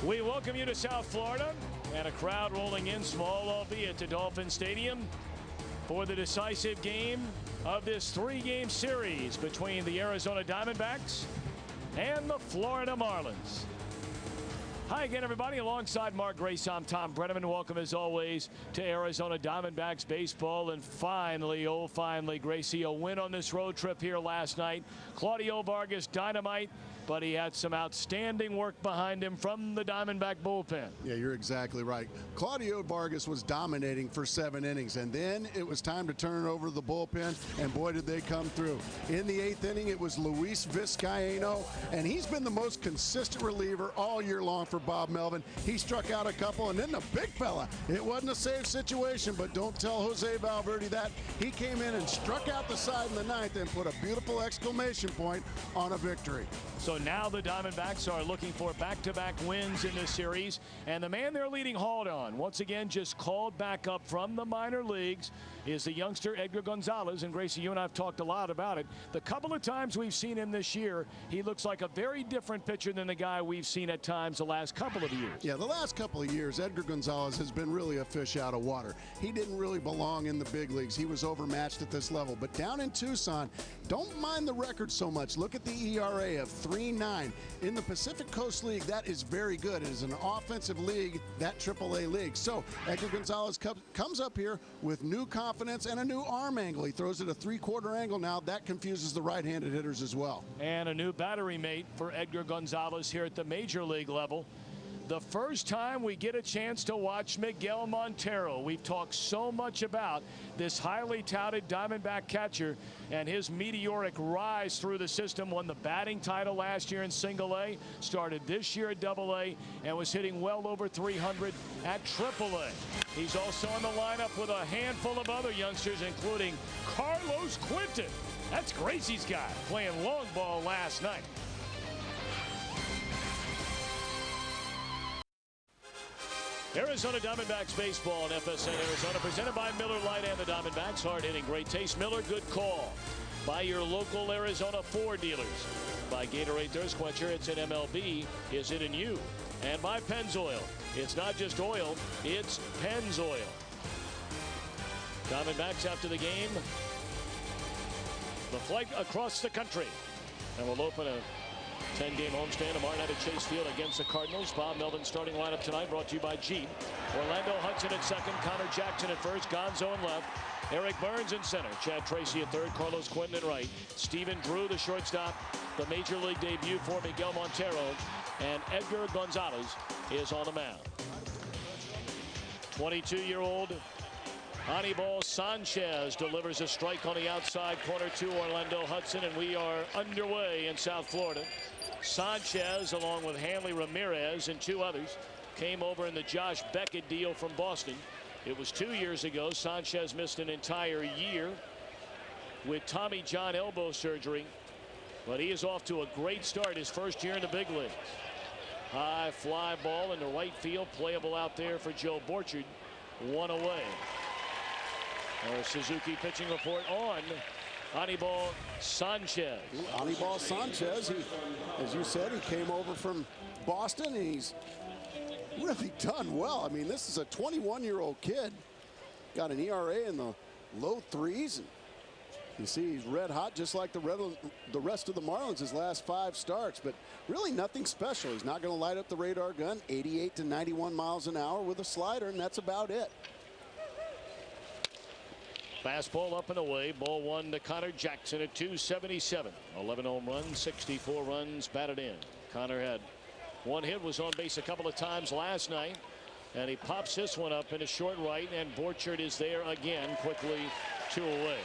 We welcome you to South Florida, and a crowd rolling in, small albeit, to Dolphin Stadium for the decisive game of this three-game series between the Arizona Diamondbacks and the Florida Marlins. Hi again, everybody. Alongside Mark Grace, I'm Tom Brenneman. Welcome, as always, to Arizona Diamondbacks baseball. And finally, oh finally, Gracie, a win on this road trip here last night. Claudio Vargas, dynamite, but he had some outstanding work behind him from the Diamondback bullpen. Yeah, you're exactly right. Claudio Vargas was dominating for 7 innings, and then it was time to turn it over to the bullpen, and boy, did they come through. In the 8th inning, it was Luis Vizcaino, and he's been the most consistent reliever all year long for Bob Melvin. He struck out a couple, and then the big fella. It wasn't a safe situation, but don't tell Jose Valverde that. He came in and struck out the side in the 9th and put a beautiful exclamation point on a victory. So now the Diamondbacks are looking for back-to-back wins in this series, and the man they're leading halt on, once again just called back up from the minor leagues, is the youngster Edgar Gonzalez. And Gracie, you and I have talked a lot about it. The couple of times we've seen him this year, he looks like a very different pitcher than the guy we've seen at times the last couple of years. Yeah, the last couple of years, Edgar Gonzalez has been really a fish out of water. He didn't really belong in the big leagues. He was overmatched at this level. But down in Tucson, don't mind the record so much. Look at the ERA of 3.9. In the Pacific Coast League, that is very good. It is an offensive league, that AAA league. So Edgar Gonzalez comes up here with new confidence and a new arm angle. He throws it a 3/4 angle now. That confuses the right-handed hitters as well. And a new battery mate for Edgar Gonzalez here at the major league level. The first time we get a chance to watch Miguel Montero. We've talked so much about this highly touted Diamondback catcher and his meteoric rise through the system. Won the batting title last year in Single A, started this year at Double A, and was hitting well over 300 at Triple A. He's also in the lineup with a handful of other youngsters, including Carlos Quinton. That's Gracie's guy, playing long ball last night. Arizona Diamondbacks baseball on FSN Arizona, presented by Miller Lite and the Diamondbacks. Hard-hitting, great taste. Miller, good call. By your local Arizona Ford dealers. By Gatorade Thirst Quencher, it's an MLB. Is it in you? And by Pennzoil. It's not just oil, it's Pennzoil. Diamondbacks after the game. The flight across the country. And we'll open a 10-game homestand tomorrow night at Chase Field against the Cardinals. Bob Melvin starting lineup tonight, brought to you by Jeep. Orlando Hudson at second, Connor Jackson at first, Gonzo in left, Eric Burns in center, Chad Tracy at third, Carlos Quinton at right, Stephen Drew the shortstop. The major league debut for Miguel Montero, and Edgar Gonzalez is on the mound. 22-year-old Anibal Sanchez delivers a strike on the outside corner to Orlando Hudson, and we are underway in South Florida. Sanchez, along with Hanley Ramirez and 2 others, came over in the Josh Beckett deal from Boston. It was 2 years ago. Sanchez missed an entire year with Tommy John elbow surgery, but he is off to a great start his first year in the big leagues. High fly ball into right field, playable out there for Joe Borchard. 1 away. Our Suzuki pitching report on Anibal Sanchez. Anibal Sanchez, as you said, he came over from Boston, and he's really done well. I mean, this is a 21-year-old kid. Got an ERA in the low 3s. And you see he's red hot, just like the rest of the Marlins his last 5 starts, but really nothing special. He's not going to light up the radar gun. 88 to 91 miles an hour with a slider, and that's about it. Fastball up and away. Ball 1 to Connor Jackson at 277. 11 home runs, 64 runs batted in. Connor had 1 hit, was on base a couple of times last night, and he pops this one up in a short right, and Borchard is there again, quickly 2 away.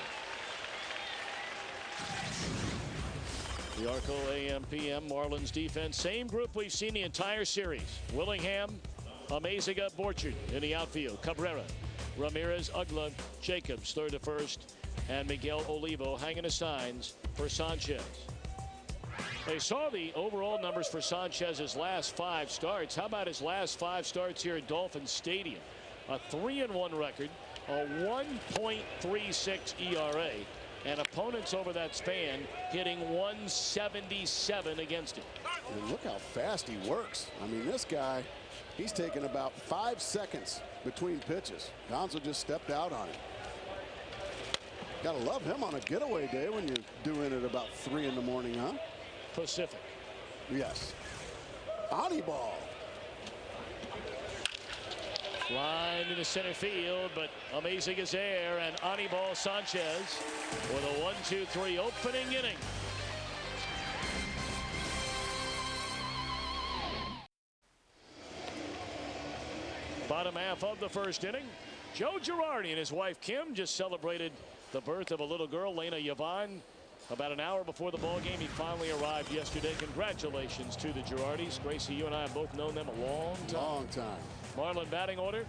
The Arco AM/PM Marlins defense, same group we've seen the entire series. Willingham, Amaziga, Borchard in the outfield. Cabrera, Ramirez, Ugla, Jacobs third to first, and Miguel Olivo hanging the signs for Sanchez. They saw the overall numbers for Sanchez's last 5 starts. How about his last 5 starts here at Dolphin Stadium? A 3-1 record, a 1.36 ERA, and opponents over that span hitting 177 against him. And look how fast he works. I mean, this guy, he's taken about 5 seconds between pitches. Gonzo just stepped out on him. Gotta love him on a getaway day when you're doing it about 3 in the morning, huh? Pacific. Yes. Anibal. Line into center field, but amazing is air, and Anibal Sanchez with a 1-2-3 opening inning. Bottom half of the first inning. Joe Girardi and his wife Kim just celebrated the birth of a little girl, Lena Yvonne. About an hour before the ball game, he finally arrived yesterday. Congratulations to the Girardis. Gracie, you and I have both known them a long time. Long time. Marlin batting order: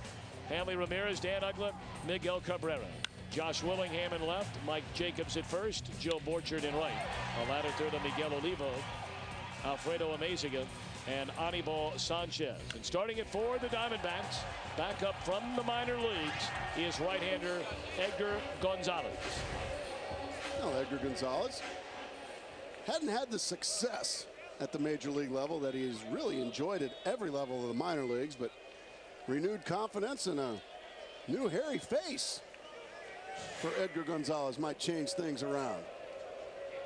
Hanley Ramirez, Dan Uggla, Miguel Cabrera. Josh Willingham in left, Mike Jacobs at first, Joe Borchard in right. A ladder third of Miguel Olivo, Alfredo Amezaga, and Anibal Sanchez. And starting at 4, the Diamondbacks, back up from the minor leagues, is right-hander Edgar Gonzalez. Well, Edgar Gonzalez hadn't had the success at the major league level that he's really enjoyed at every level of the minor leagues, but renewed confidence and a new hairy face for Edgar Gonzalez might change things around.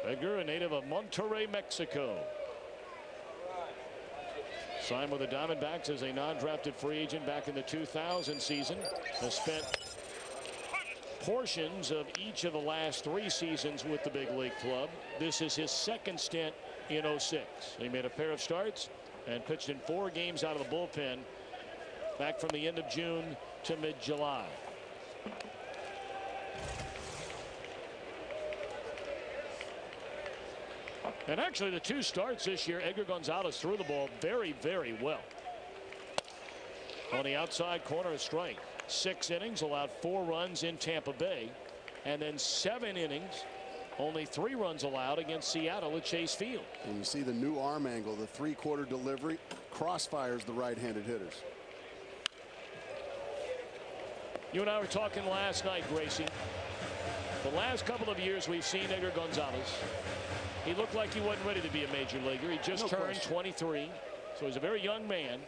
Edgar, a native of Monterrey, Mexico. Signed with the Diamondbacks as a non-drafted free agent back in the 2000 season. Has spent portions of each of the last 3 seasons with the big league club. This is his second stint in 06. He made a pair of starts and pitched in 4 games out of the bullpen back from the end of June to mid-July. And actually, the 2 starts this year, Edgar Gonzalez threw the ball very, very well. On the outside corner, a strike. 6 innings, allowed 4 runs in Tampa Bay, and then 7 innings, only 3 runs allowed against Seattle at Chase Field. And you see the new arm angle, the 3/4 delivery, crossfires the right-handed hitters. You and I were talking last night, Gracie. The last couple of years we've seen Edgar Gonzalez. He looked like he wasn't ready to be a major leaguer. He just turned 23, so he's a very young man.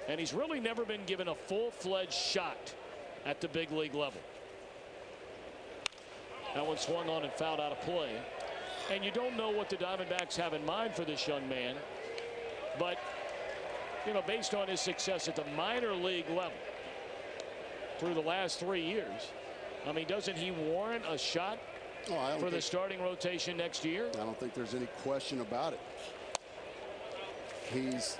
And he's really never been given a full-fledged shot at the big league level. That one swung on and fouled out of play. And you don't know what the Diamondbacks have in mind for this young man. But, you know, based on his success at the minor league level through the last 3 years, I mean, doesn't he warrant a shot for the starting rotation next year? I don't think there's any question about it. He's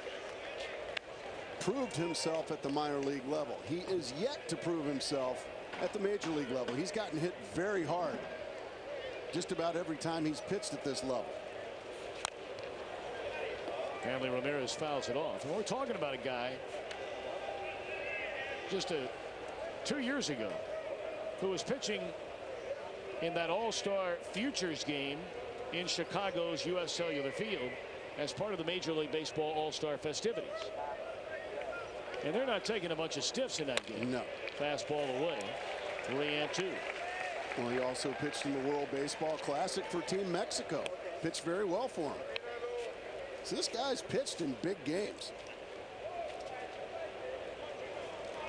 proved himself at the minor league level. He is yet to prove himself at the major league level. He's gotten hit very hard just about every time he's pitched at this level. Hanley Ramirez fouls it off. And we're talking about a guy just 2 years ago who was pitching in that All-Star Futures game in Chicago's U.S. Cellular Field as part of the Major League Baseball All-Star festivities. And they're not taking a bunch of stiffs in that game. No. Fastball away. 3-2. Well, he also pitched in the World Baseball Classic for Team Mexico. Pitched very well for him. So this guy's pitched in big games.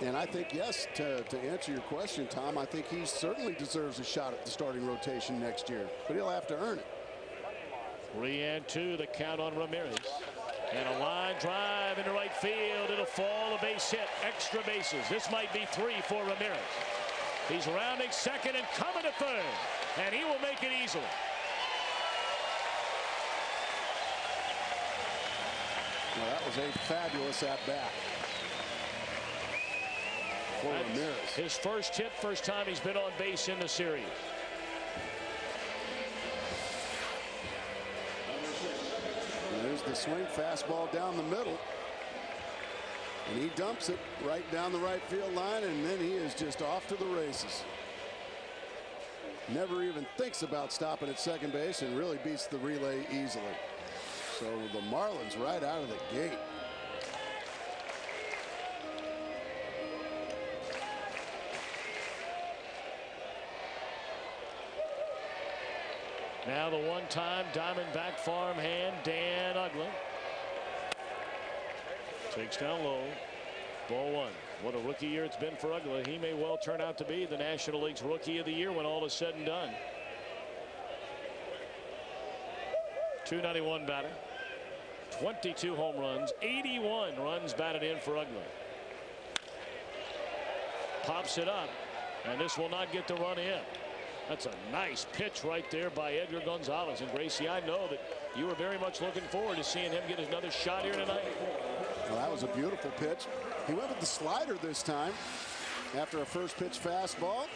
And I think, yes, to answer your question, Tom, I think he certainly deserves a shot at the starting rotation next year. But he'll have to earn it. 3-2, the count on Ramirez. And a line drive into right field. It'll fall, a base hit, extra bases. This might be 3 for Ramirez. He's rounding second and coming to third. And he will make it easily. Well, that was a fabulous at-bat for Ramirez. His first hit, first time he's been on base in the series. There's the swing fastball down the middle. And he dumps it right down the right field line, and then he is just off to the races. Never even thinks about stopping at second base and really beats the relay easily. So the Marlins right out of the gate. Now the one-time Diamondback farmhand Dan Uggla takes down low. Ball one. What a rookie year it's been for Uggla. He may well turn out to be the National League's Rookie of the Year when all is said and done. 291 batter. 22 home runs. 81 runs batted in for Uggla. Pops it up, and this will not get the run in. That's a nice pitch right there by Edgar Gonzalez. And Gracie, I know that you were very much looking forward to seeing him get another shot here tonight. Well, that was a beautiful pitch. He went with the slider this time after a first pitch fastball,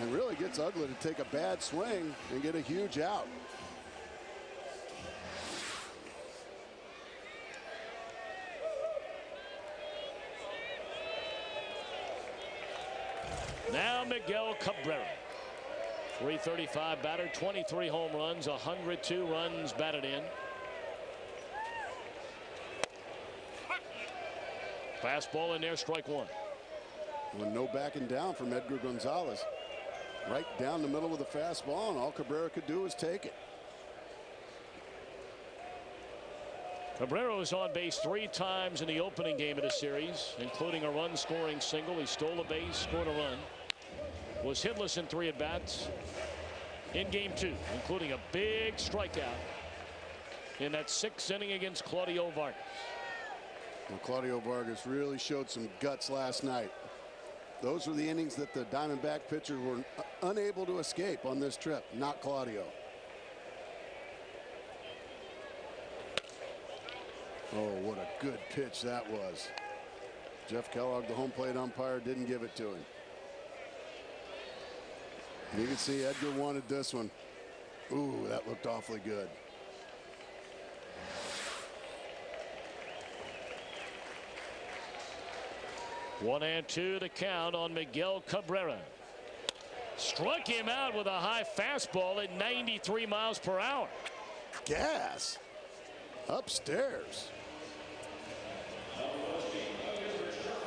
and really gets Uggla to take a bad swing and get a huge out. Now Miguel Cabrera. 335 batter, 23 home runs, 102 runs batted in. Fastball in there, strike one. Well, no backing down from Edgar Gonzalez. Right down the middle with a fastball, and all Cabrera could do was take it. Cabrera was on base 3 times in the opening game of the series, including a run-scoring single. He stole a base, scored a run. Was hitless in 3 at-bats in game 2, including a big strikeout in that 6th inning against Claudio Vargas. Well, Claudio Vargas really showed some guts last night. Those were the innings that the Diamondback pitchers were unable to escape on this trip, not Claudio. Oh, what a good pitch that was. Jeff Kellogg, the home plate umpire, didn't give it to him. You can see Edgar wanted this one. Ooh, that looked awfully good. One and two the count on Miguel Cabrera. Struck him out with a high fastball at 93 miles per hour. Gas upstairs.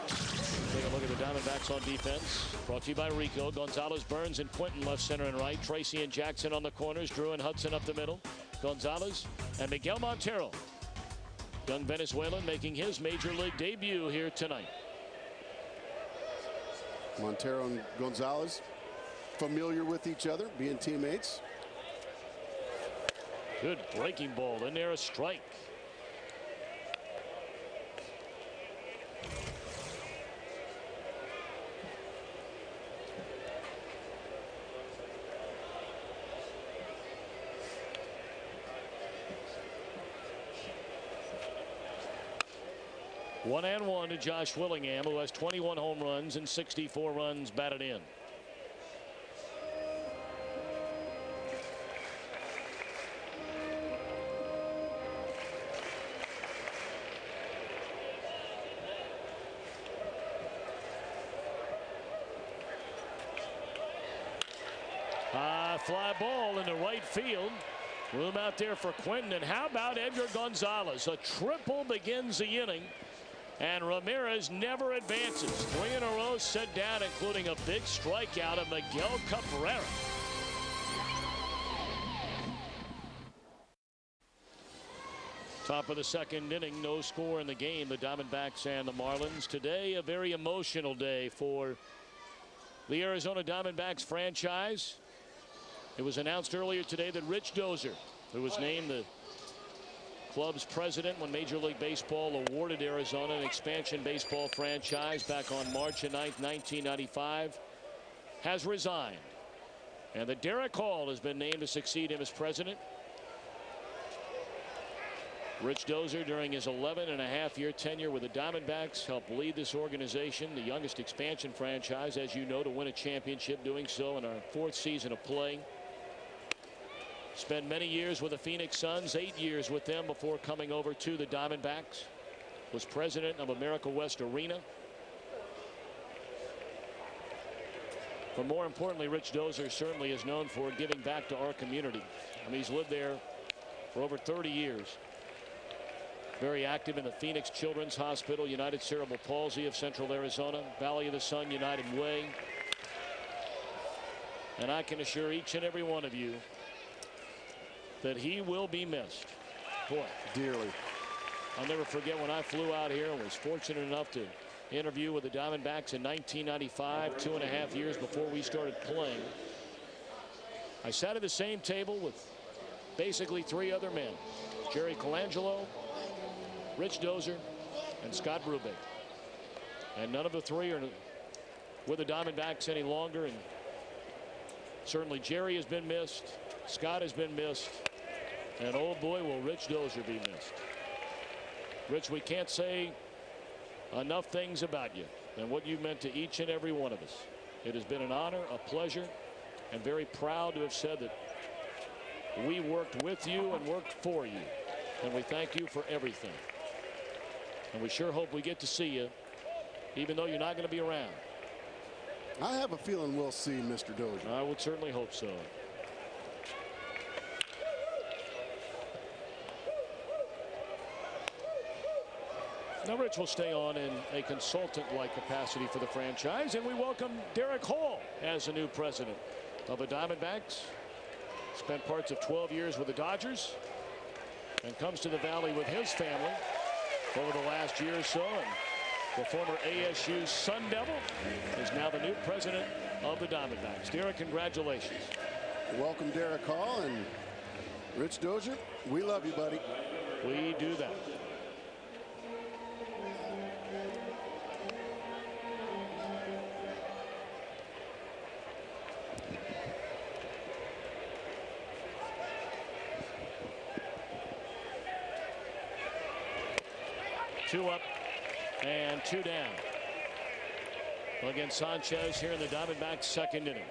Take a look at the Diamondbacks on defense. Brought to you by Rico. Gonzalez, Burns, and Quinton left, center, and right. Tracy and Jackson on the corners. Drew and Hudson up the middle. Gonzalez and Miguel Montero. Young Venezuelan making his major league debut here tonight. Montero and Gonzalez familiar with each other, being teammates. Good breaking ball in there, a strike. One and one to Josh Willingham, who has 21 home runs and 64 runs batted in. High fly ball into right field. Room out there for Quinton. And how about Edgar Gonzalez? A triple begins the inning. And Ramirez never advances. 3 in a row set down, including a big strikeout of Miguel Cabrera. Top of the 2nd inning, no score in the game. The Diamondbacks and the Marlins. Today, a very emotional day for the Arizona Diamondbacks franchise. It was announced earlier today that Rich Dozer, who was named the club's president when Major League Baseball awarded Arizona an expansion baseball franchise back on March 9th, 1995, has resigned. And that Derek Hall has been named to succeed him as president. Rich Dozer, during his 11.5-year tenure with the Diamondbacks, helped lead this organization, the youngest expansion franchise, as you know, to win a championship, doing so in our 4th season of play. Spent many years with the Phoenix Suns, 8 years with them before coming over to the Diamondbacks. Was president of America West Arena. But more importantly, Rich Dozer certainly is known for giving back to our community. I mean, he's lived there for over 30 years. Very active in the Phoenix Children's Hospital, United Cerebral Palsy of Central Arizona, Valley of the Sun United Way. And I can assure each and every one of you that he will be missed. Boy, dearly. I'll never forget when I flew out here and was fortunate enough to interview with the Diamondbacks in 1995, 2.5 years before we started playing. I sat at the same table with basically 3 other men: Jerry Colangelo, Rich Dozer, and Scott Brubaker. And none of the 3 are with the Diamondbacks any longer. And certainly Jerry has been missed, Scott has been missed, and oh boy, will Rich Dozer be missed. Rich, we can't say enough things about you and what you meant to each and every one of us. It has been an honor, a pleasure, and very proud to have said that we worked with you and worked for you. And we thank you for everything. And we sure hope we get to see you, even though you're not going to be around. I have a feeling we'll see Mr. Dozier. I would certainly hope so. Now Rich will stay on in a consultant-like capacity for the franchise, and we welcome Derek Hall as the new president of the Diamondbacks. Spent parts of 12 years with the Dodgers and comes to the Valley with his family over the last year or so. And the former ASU Sun Devil is now the new president of the Diamondbacks. Derek, congratulations. Welcome, Derek Hall, and Rich Dozier. We love you, buddy. We do that. Two up and 2 down against Sanchez here in the Diamondbacks' second inning.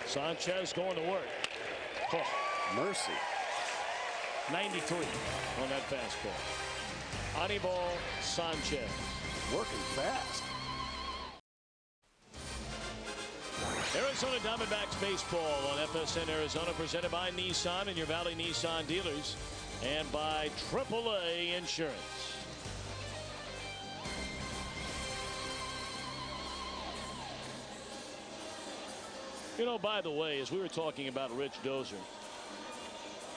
Sanchez going to work. Oh, mercy. 93 on that fastball. Anibal Sanchez. Working fast. Arizona Diamondbacks baseball on FSN Arizona, presented by Nissan and your Valley Nissan dealers, and by AAA Insurance. You know, by the way, as we were talking about Rich Dozer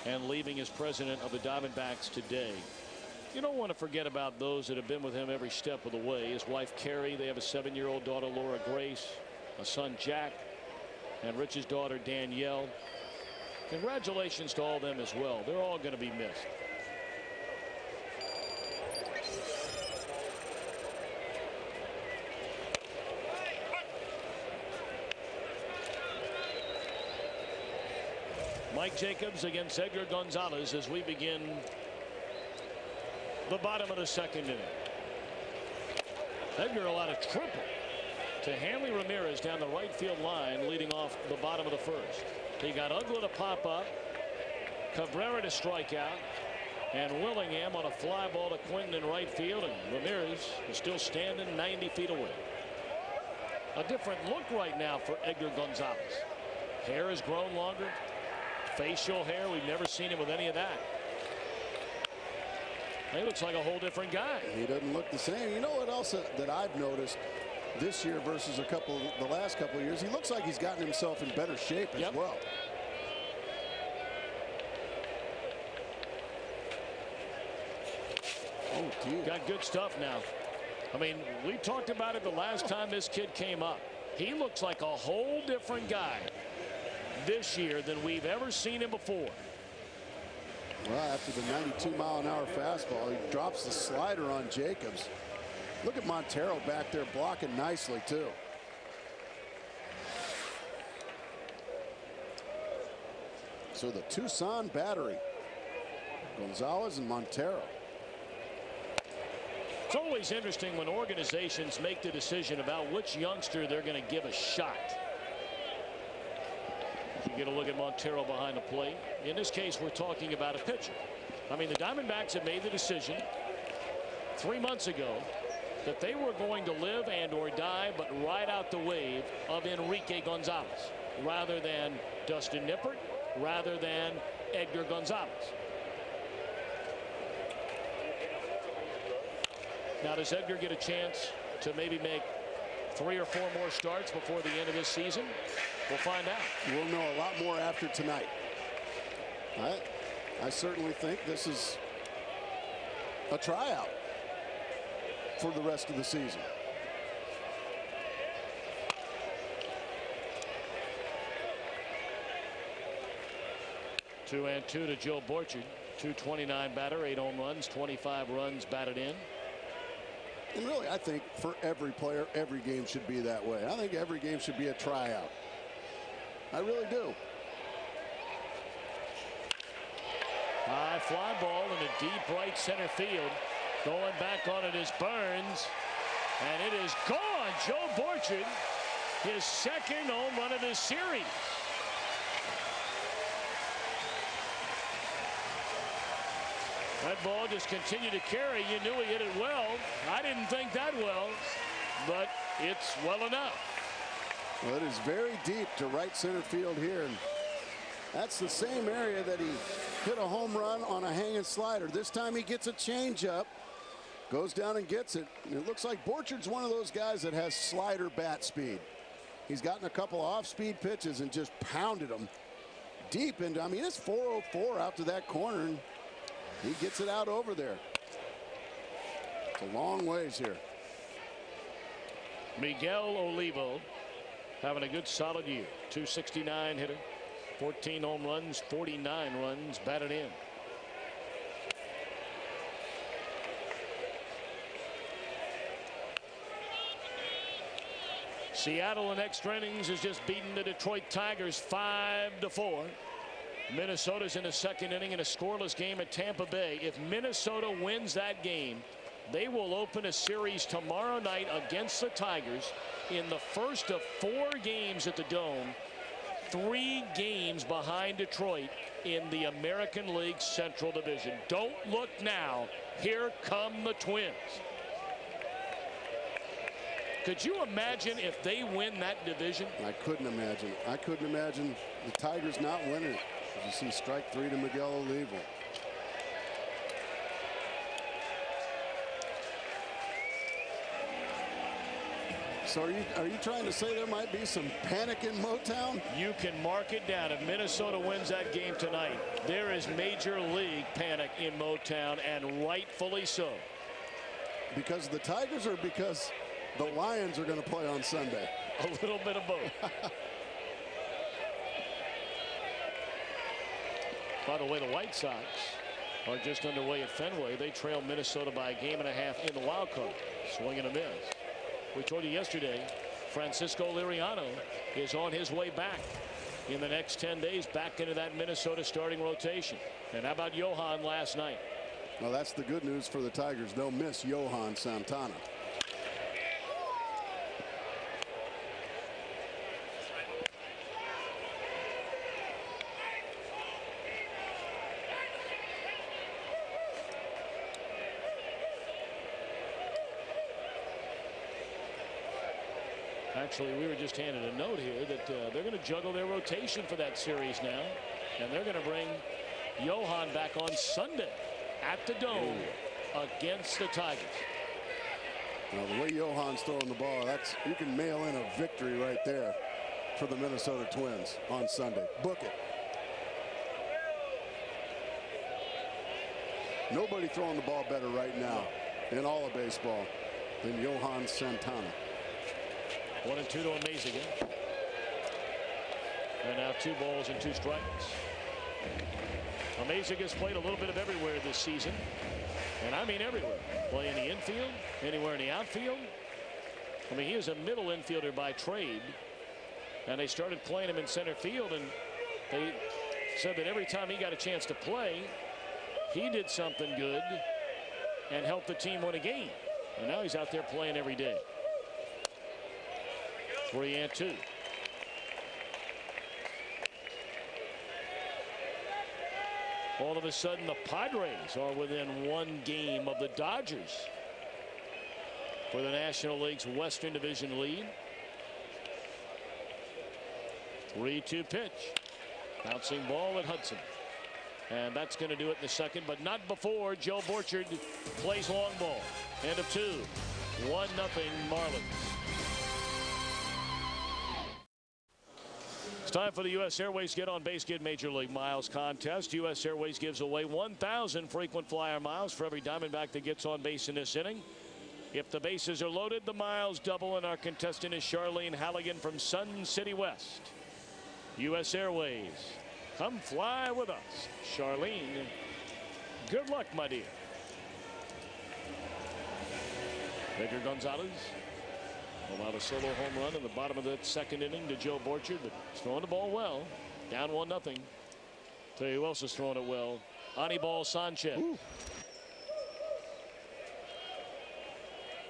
and leaving as president of the Diamondbacks today, you don't want to forget about those that have been with him every step of the way. His wife Carrie, they have a 7-year-old daughter Laura Grace, a son Jack, and Rich's daughter Danielle. Congratulations to all of them as well. They're all going to be missed. Mike Jacobs against Edgar Gonzalez as we begin the bottom of the second inning. Edgar allowed a triple to Hanley Ramirez down the right field line, leading off the bottom of the first. He got Uggla to pop up, Cabrera to strike out, and Willingham on a fly ball to Quinton in right field, and Ramirez is still standing 90 feet away. A different look right now for Edgar Gonzalez. Hair has grown longer. Facial hair, we've never seen him with any of that. He looks like a whole different guy. He doesn't look the same. You know what else that I've noticed this year versus the last couple of years? He looks like he's gotten himself in better shape as well. Oh, dear. Got good stuff now. I mean, we talked about it the last time this kid came up. He looks like a whole different guy this year than we've ever seen him before. Well, after the 92-mile-an-hour fastball, he drops the slider on Jacobs. Look at Montero back there blocking nicely, too. So the Tucson battery, Gonzalez and Montero. It's always interesting when organizations make the decision about which youngster they're going to give a shot. You get a look at Montero behind the plate. In this case, we're talking about a pitcher. I mean, the Diamondbacks have made the decision 3 months ago that they were going to live and or die but ride out the wave of Enrique Gonzalez rather than Dustin Nippert rather than Edgar Gonzalez. Now, does Edgar get a chance to maybe make 3 or 4 more starts before the end of this season? We'll find out. We'll know a lot more after tonight. I certainly think this is a tryout for the rest of the season. Two and two to Joe Borchard. 229 batter, 8 home runs, 25 runs batted in. And really, I think for every player, every game should be that way. I think every game should be a tryout. I really do. High fly ball in a deep right center field. Going back on it is Burns. And it is gone. Joe Borchard, his second home run of this series. That ball just continued to carry. You knew he hit it well. I didn't think that well, but it's well enough. Well, it is very deep to right center field here. And that's the same area that he hit a home run on a hanging slider. This time he gets a changeup, goes down and gets it. And it looks like Borchard's one of those guys that has slider bat speed. He's gotten a couple off-speed pitches and just pounded them deep into, I mean, it's 404 out to that corner. And he gets it out over there. It's a long ways here. Miguel Olivo having a good solid year. 269 hitter, 14 home runs, 49 runs batted in. Seattle in extra innings has just beaten the Detroit Tigers 5-4. Minnesota's in the second inning in a scoreless game at Tampa Bay. If Minnesota wins that game, they will open a series tomorrow night against the Tigers in the first of 4 games at the Dome. 3 games behind Detroit in the American League Central Division. Don't look now. Here come the Twins. Could you imagine if they win that division? I couldn't imagine. I couldn't imagine the Tigers not winning it. You see strike 3 to Miguel Olivo. So are you trying to say there might be some panic in Motown? You can mark it down. If Minnesota wins that game tonight, there is major league panic in Motown, and rightfully so. Because of the Tigers or because the Lions are going to play on Sunday? A little bit of both. By the way, the White Sox are just underway at Fenway. They trail Minnesota by a game and a half in the wild card. Swing and a miss. We told you yesterday, Francisco Liriano is on his way back in the next 10 days, back into that Minnesota starting rotation. And how about Johan last night? Well, that's the good news for the Tigers. They'll miss Johan Santana. Actually, we were just handed a note here that they're going to juggle their rotation for that series now. And they're going to bring Johan back on Sunday at the Dome against the Tigers. Well, the way Johan's throwing the ball, you can mail in a victory right there for the Minnesota Twins on Sunday. Book it. Nobody throwing the ball better right now in all of baseball than Johan Santana. 1-2 to Amaziga. And now 2 balls and 2 strikes. Amaziga's played a little bit of everywhere this season. And I mean everywhere. Play in the infield, anywhere in the outfield. I mean, he is a middle infielder by trade. And they started playing him in center field, and they said that every time he got a chance to play, he did something good and helped the team win a game. And now he's out there playing every day. 3-2. All of a sudden, the Padres are within 1 game of the Dodgers for the National League's Western Division lead. 3-2 pitch. Bouncing ball at Hudson. And that's going to do it in the second, but not before Joe Borchard plays long ball. End of 2. 1-0 Marlins. It's time for the U.S. Airways Get on Base Get Major League Miles contest. U.S. Airways gives away 1,000 frequent flyer miles for every Diamondback that gets on base in this inning. If the bases are loaded, the miles double, and our contestant is Charlene Halligan from Sun City West. U.S. Airways, come fly with us. Charlene, good luck, my dear. Edgar Gonzalez allowed a solo home run in the bottom of that second inning to Joe Borchard, but he's throwing the ball well. Down 1-0. Tell you who else is throwing it well. Anibal Sanchez. Ooh.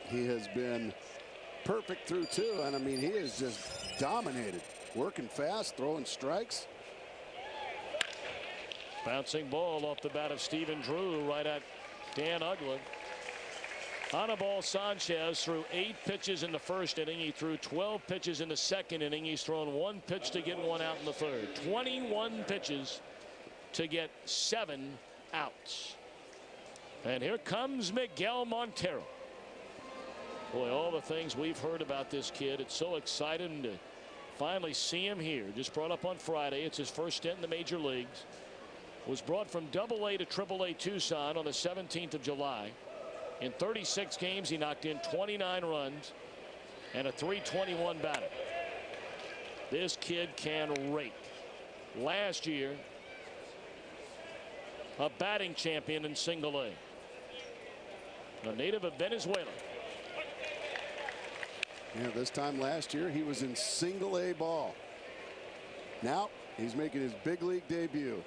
He has been perfect through 2, and I mean, he is just dominated. Working fast, throwing strikes. Bouncing ball off the bat of Stephen Drew right at Dan Uggla. Anibal Sanchez threw 8 pitches in the first inning. He threw 12 pitches in the second inning. He's thrown 1 pitch to get 1 out in the third. 21 pitches to get 7 outs. And here comes Miguel Montero. Boy, all the things we've heard about this kid. It's so exciting to finally see him here. Just brought up on Friday. It's his first stint in the major leagues. Was brought from AA to AAA Tucson on the 17th of July. In 36 games, he knocked in 29 runs and a .321 batting. This kid can rake. Last year, a batting champion in single A. A native of Venezuela. Yeah, this time last year, he was in single A ball. Now, he's making his big league debut.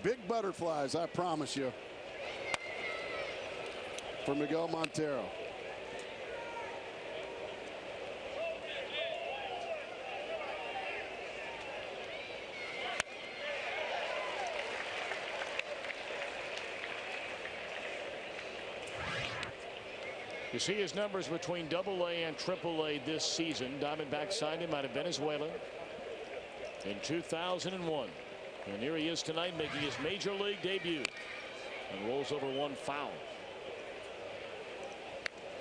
Big butterflies, I promise you, for Miguel Montero. You see his numbers between AA and AAA this season. Diamondbacks signed him out of Venezuela in 2001. And here he is tonight making his major league debut. And rolls over 1 foul.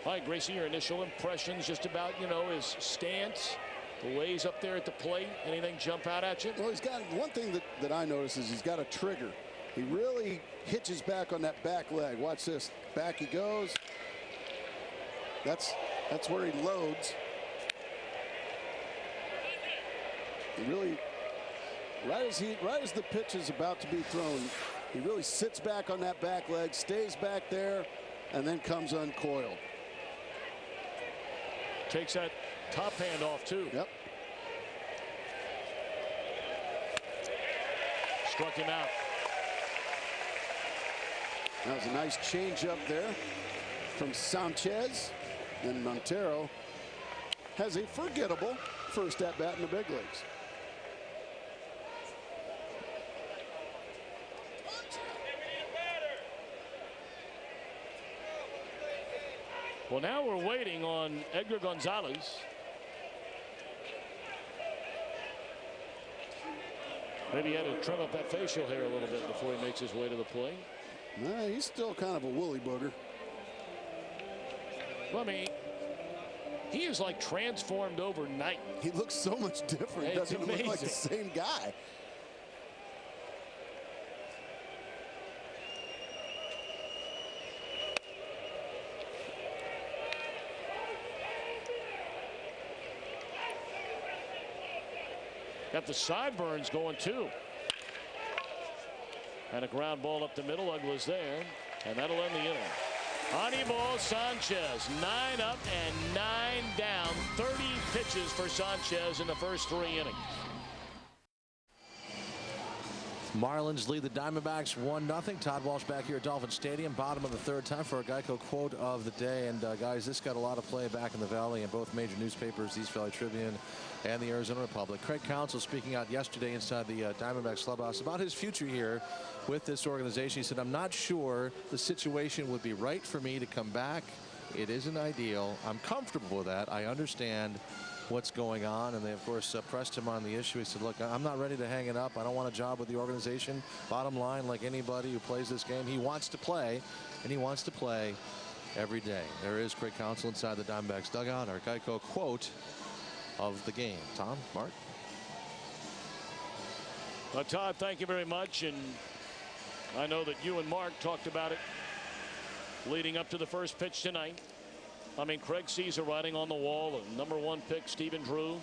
All right, Gracie, your initial impressions just about, his stance, the way he's up there at the plate. Anything jump out at you? Well, he's got one thing that I notice is he's got a trigger. He really hitches back on that back leg. Watch this. Back he goes. That's where he loads. He really, right as the pitch is about to be thrown, he really sits back on that back leg, stays back there, and then comes uncoiled. Takes that top hand off too. Yep. Struck him out. That was a nice change up there from Sanchez. And Montero has a forgettable first at bat in the big leagues. Well, now we're waiting on Edgar Gonzalez. Maybe he had to trim up that facial hair a little bit before he makes his way to the plate. He's still kind of a woolly booger. I mean, he is like transformed overnight. He looks so much different. He doesn't look like the same guy. Got the sideburns going too. And a ground ball up the middle. Uggla's there. And that'll end the inning. Anibal Sanchez, 9 up and 9 down. 30 pitches for Sanchez in the first 3 innings. Marlins lead the Diamondbacks 1-0. Todd Walsh back here at Dolphin Stadium, bottom of the 3rd time for a Geico quote of the day. And guys, this got a lot of play back in the Valley in both major newspapers, the East Valley Tribune and the Arizona Republic. Craig Counsell speaking out yesterday inside the Diamondbacks clubhouse about his future here with this organization. He said, "I'm not sure the situation would be right for me to come back. It isn't ideal. I'm comfortable with that. I understand. what's going on, and they of course pressed him on the issue. He said, look, I'm not ready to hang it up. I don't want a job with the organization. Bottom line, like anybody who plays this game, he wants to play, and he wants to play every day. There is Craig Counsell inside the Diamondbacks dugout. Our Geico quote of the game. Tom, Mark. Well, Todd, thank you very much. And I know that you and Mark talked about it leading up to the first pitch tonight. I mean, Craig sees a writing on the wall of #1 pick Stephen Drew.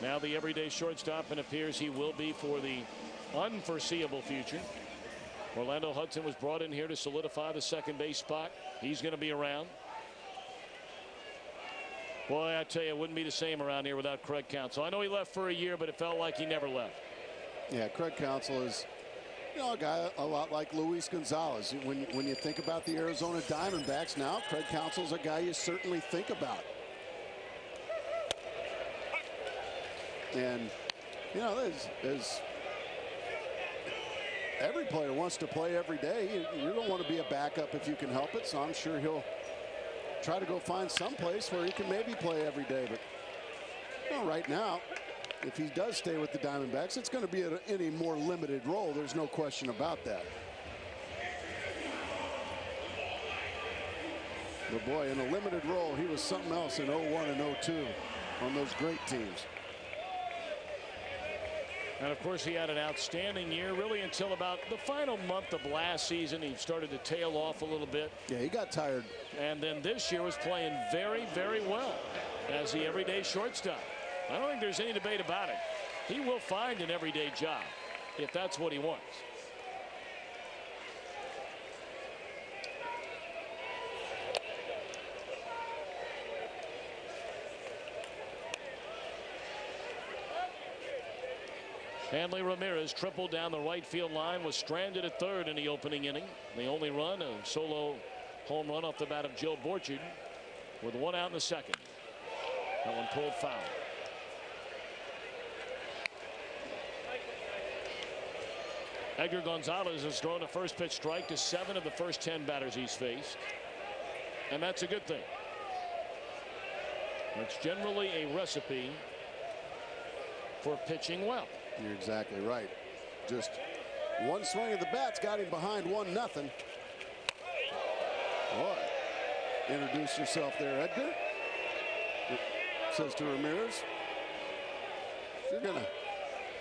Now the everyday shortstop, and appears he will be for the unforeseeable future. Orlando Hudson was brought in here to solidify the second base spot. He's going to be around. Boy, I tell you, it wouldn't be the same around here without Craig Counsell. I know he left for a year, but it felt like he never left. Yeah, Craig Counsell is, you know, a guy a lot like Luis Gonzalez. When you think about the Arizona Diamondbacks now, Craig Counsell's a guy you certainly think about. And, you know, there's every player wants to play every day. You don't want to be a backup if you can help it. So I'm sure he'll try to go find some place where he can maybe play every day. But, you know, right now, if he does stay with the Diamondbacks, it's going to be in a more limited role. There's no question about that. But boy, in a limited role, he was something else in 01 and 02 on those great teams. And of course, he had an outstanding year really until about the final month of last season. He started to tail off a little bit. Yeah, he got tired. And then this year was playing very, very well as the everyday shortstop. I don't think there's any debate about it. He will find an everyday job if that's what he wants. Hanley Ramirez tripled down the right field line, was stranded at third in the opening inning. The only run, a solo home run off the bat of Joe Borchard, with one out in the second. That one pulled foul. Edgar Gonzalez has thrown a first pitch strike to 7 of the first 10 batters he's faced. And that's a good thing. It's generally a recipe for pitching well. You're exactly right. Just one swing of the bat's got him behind 1-0. Boy, introduce yourself there, Edgar. Says to Ramirez, if you're going to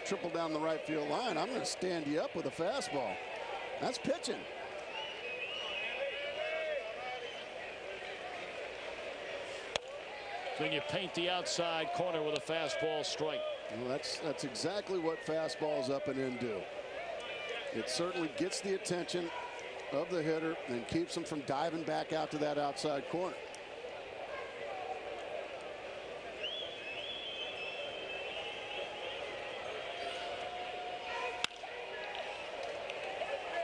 triple down the right field line, I'm going to stand you up with a fastball. That's pitching. Then you paint the outside corner with a fastball strike. Well, that's exactly what fastballs up and in do. It certainly gets the attention of the hitter and keeps him from diving back out to that outside corner.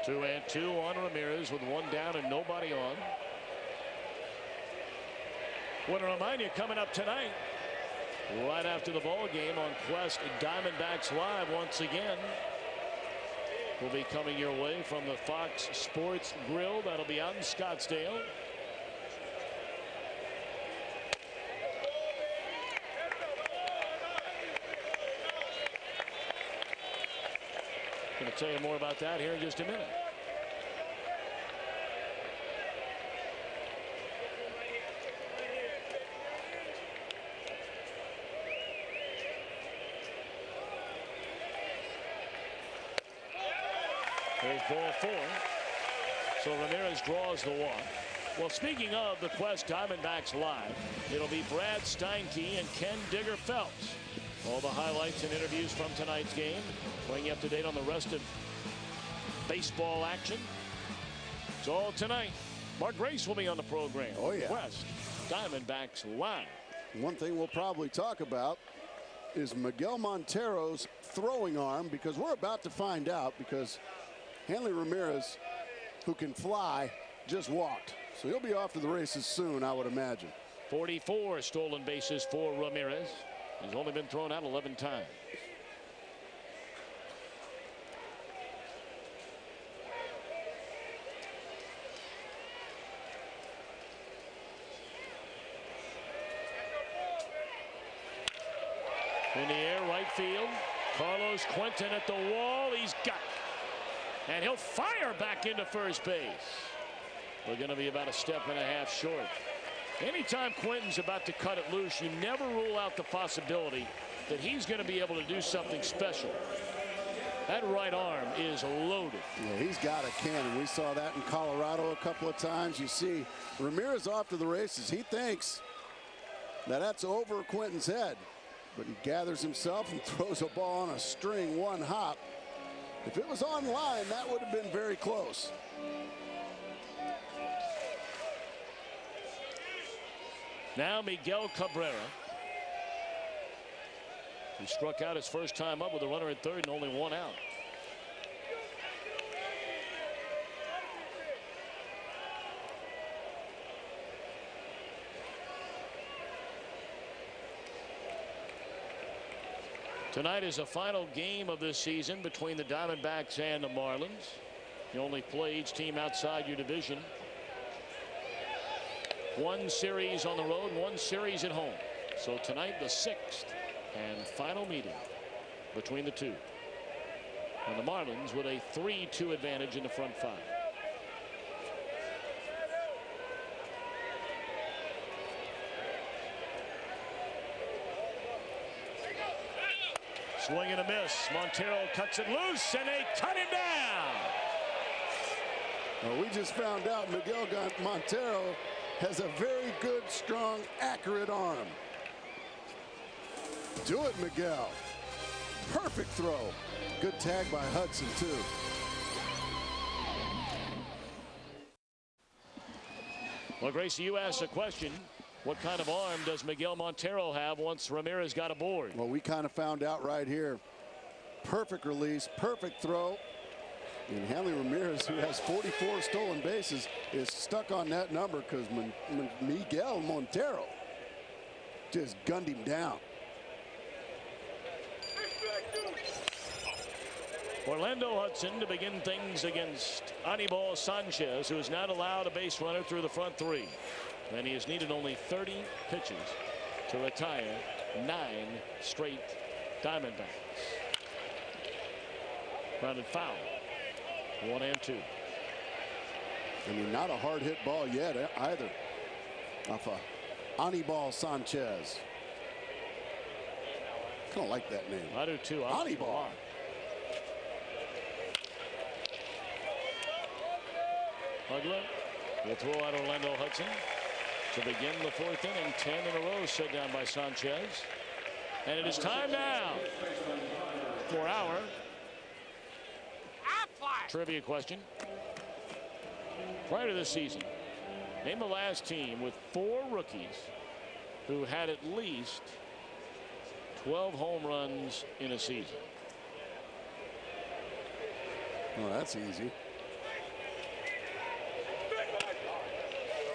Two and two on Ramirez with one down and nobody on. Want to remind you, coming up tonight, right after the ball game on Quest Diamondbacks Live once again, will be coming your way from the Fox Sports Grill. That'll be out in Scottsdale. Going to tell you more about that here in just a minute. There's ball 4. So Ramirez draws the walk. Well, speaking of the Quest Diamondbacks Live, it'll be Brad Steinke and Ken Digger Phelps. All the highlights and interviews from tonight's game. Bring you up to date on the rest of baseball action. It's all tonight. Mark Grace will be on the program. Oh, yeah. Quest Diamondbacks Live. One thing we'll probably talk about is Miguel Montero's throwing arm, because we're about to find out, because Hanley Ramirez, who can fly, just walked. So he'll be off to the races soon, I would imagine. 44 stolen bases for Ramirez. He's only been thrown out 11 times. In the air, right field. Carlos Quentin at the wall. He's got it. And he'll fire back into first base. We're going to be about a step and a half short. Anytime Quentin's about to cut it loose, you never rule out the possibility that he's going to be able to do something special. That right arm is loaded. Yeah, he's got a cannon. We saw that in Colorado a couple of times. You see Ramirez off to the races. He thinks that that's over Quentin's head, but he gathers himself and throws a ball on a string, one hop. If it was on line, that would have been very close. Now Miguel Cabrera. He struck out his first time up with a runner at third and only one out. Tonight is the final game of this season between the Diamondbacks and the Marlins. You only play each team outside your division. One series on the road, one series at home. So tonight the sixth and final meeting between the two. And the Marlins with a 3-2 advantage in the front five. Swing and a miss. Montero cuts it loose and they cut him down. Well, we just found out Miguel Montero has a very good, strong, accurate arm. Do it, Miguel. Perfect throw. Good tag by Hudson, too. Well, Gracie, you asked a question. What kind of arm does Miguel Montero have once Ramirez got aboard? Well, we kind of found out right here. Perfect release, perfect throw. And Hanley Ramirez, who has 44 stolen bases, is stuck on that number because Miguel Montero just gunned him down. Orlando Hudson to begin things against Anibal Sanchez, who is not allowed a base runner through the front three. And he has needed only 30 pitches to retire 9 straight Diamondbacks. Grounded foul. 1-2. I mean, not a hard hit ball yet either. Off of Anibal Sanchez. Kind of like that name. I do too. Anibal. Hugler will throw out Orlando Hudson to begin the fourth inning. 10 in a row set down by Sanchez. And it is time now for our trivia question. Prior to this season, name the last team with 4 rookies who had at least 12 home runs in a season. Well, that's easy.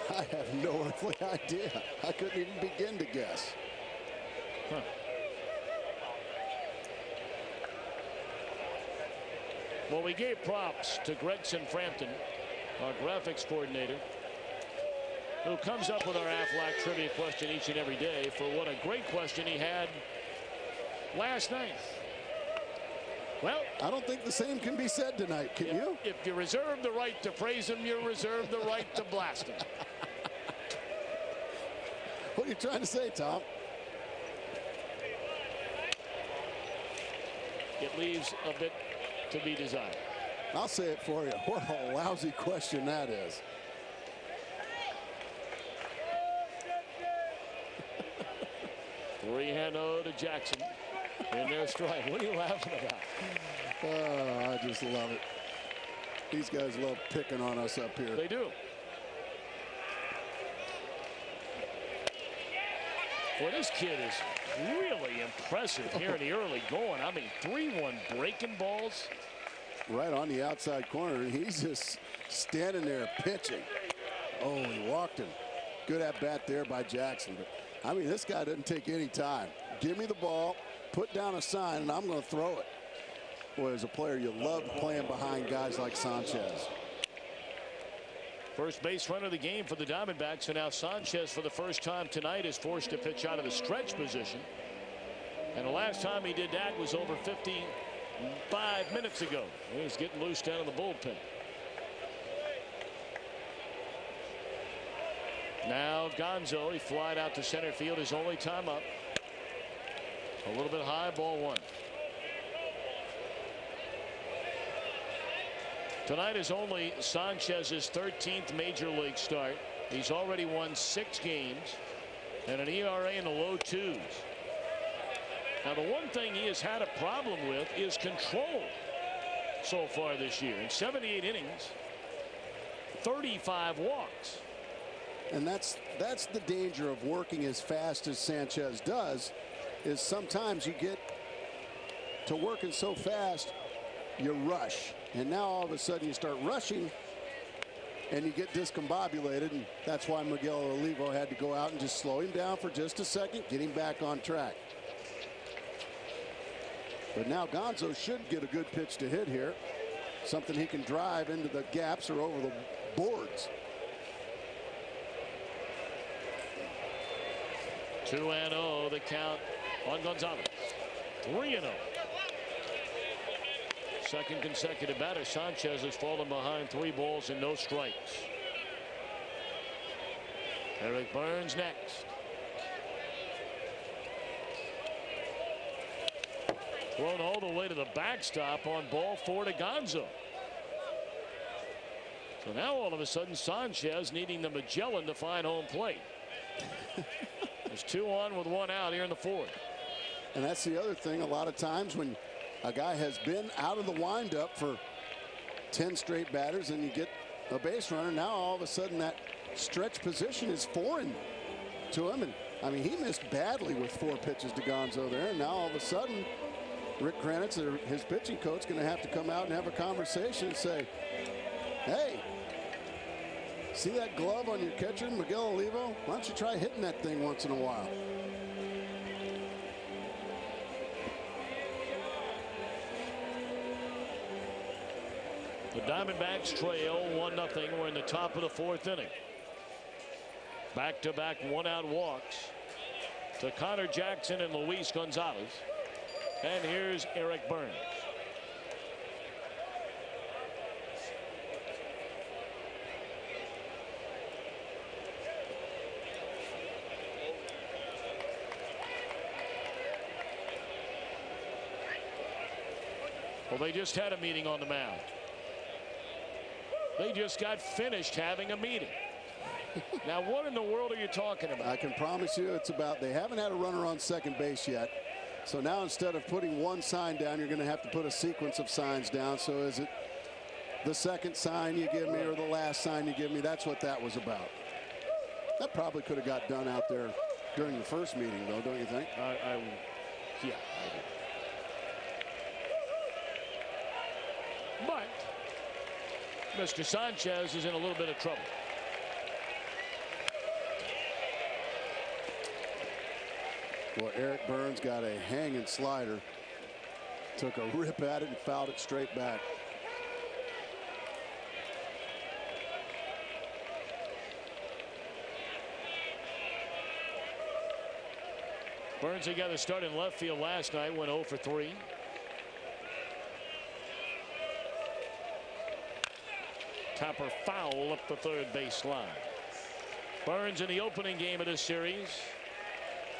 I have no earthly idea. I couldn't even begin to guess. Huh. Well, we gave props to Gregson Frampton, our graphics coordinator, who comes up with our Aflac trivia question each and every day for what a great question he had last night. Well, I don't think the same can be said tonight, can you? If you reserve the right to praise him, you reserve the right to blast him. What are you trying to say, Tom? It leaves a bit to be desired. I'll say it for you. What a lousy question that is. Three-hand O to Jackson in their strike. What are you laughing about? Oh, I just love it. These guys love picking on us up here. They do. Well, this kid is really impressive here in the early going. I mean, 3-1 breaking balls. Right on the outside corner, and he's just standing there pitching. Oh, he walked him. Good at bat there by Jackson. But I mean, this guy doesn't take any time. Give me the ball, put down a sign, and I'm going to throw it. Boy, as a player, you love playing behind guys like Sanchez. First base runner of the game for the Diamondbacks, and now Sanchez for the first time tonight is forced to pitch out of the stretch position. And the last time he did that was over 55 minutes ago. He's getting loose down in the bullpen. Now Gonzo, he flied out to center field, his only time up. A little bit high, ball one. Tonight is only Sanchez's 13th major league start. He's already won 6 games and an ERA in the low 2s. Now the one thing he has had a problem with is control so far this year. In 78 innings, 35 walks. And that's the danger of working as fast as Sanchez does, is sometimes you get to working so fast you rush, and now all of a sudden you start rushing and you get discombobulated, and that's why Miguel Olivo had to go out and just slow him down for just a second, get him back on track. But now Gonzo should get a good pitch to hit here, something he can drive into the gaps or over the boards. 2-0 the count on Gonzalez. 3-0. Second consecutive batter. Sanchez has fallen behind 3 balls and no strikes. Eric Burns next. Thrown all the way to the backstop on ball 4 to Gonzo. So now all of a sudden Sanchez needing the Magellan to find home plate. There's 2 on with 1 out here in the 4th. And that's the other thing, a lot of times when a guy has been out of the windup for 10 straight batters and you get a base runner, now all of a sudden that stretch position is foreign to him. And I mean, he missed badly with 4 pitches to Gonzo there, and now all of a sudden Rick Kranitz, his pitching coach, going to have to come out and have a conversation and say, hey, see that glove on your catcher, Miguel Olivo? Why don't you try hitting that thing once in a while? The Diamondbacks trail 1-0. We're in the top of the 4th inning. Back-to-back 1-out walks to Connor Jackson and Luis Gonzalez. And here's Eric Burns. Well, they just had a meeting on the mound. They just got finished having a meeting. Now, what in the world are you talking about? I can promise you it's about, they haven't had a runner on second base yet. So now instead of putting 1 sign down, you're going to have to put a sequence of signs down. So is it the second sign you give me or the last sign you give me? That's what that was about. That probably could have got done out there during the first meeting, though, don't you think? Yeah, I do. But Mr. Sanchez is in a little bit of trouble. Well, Eric Burns got a hanging slider, took a rip at it and fouled it straight back. Burns together started in left field last night, went 0 for 3. Tapper foul up the third base line. Burns in the opening game of this series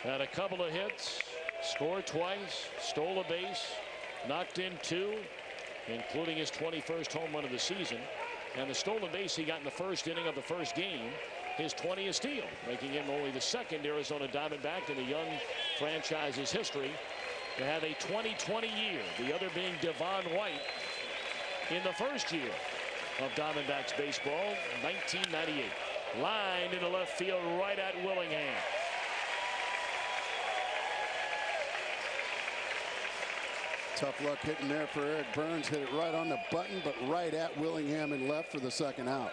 had a couple of hits, scored twice, stole a base, knocked in 2, including his 21st home run of the season. And the stolen base he got in the first inning of the first game, his 20th steal, making him only the second Arizona Diamondback in the young franchise's history to have a 20-20 year, the other being Devon White in the first year of Diamondbacks baseball, 1998. Lined into left field right at Willingham. Tough luck hitting there for Eric Burns. Hit it right on the button, but right at Willingham and left for the second out.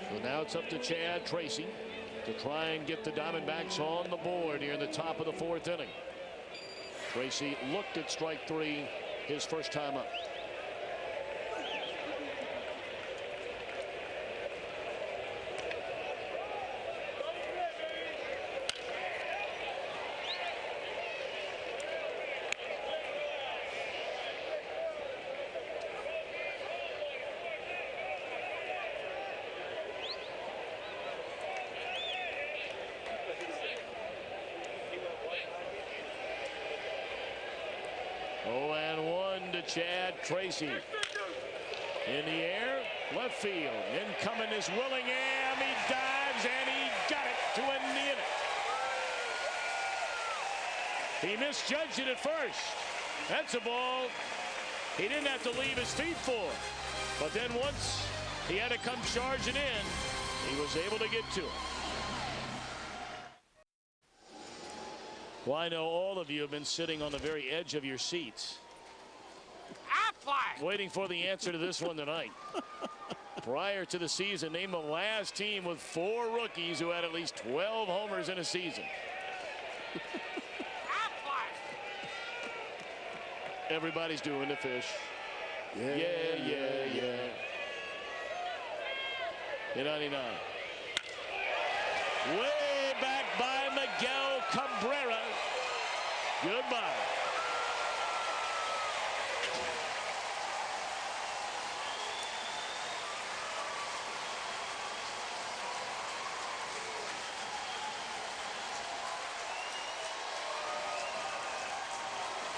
So now it's up to Chad Tracy to try and get the Diamondbacks on the board here in the top of the 4th inning. Tracy looked at strike 3 his first time up. 0-1 to Chad Tracy. In the air, left field. Incoming is Willingham. He dives and he got it to end the inning. He misjudged it at first. That's a ball he didn't have to leave his feet for. But then once he had to come charging in, he was able to get to it. Well, I know all of you have been sitting on the very edge of your seats, waiting for the answer to this one tonight. Prior to the season, name the last team with 4 rookies who had at least 12 homers in a season. Everybody's doing the fish. Yeah. In 99. Way back by Miguel Cabrera. Goodbye.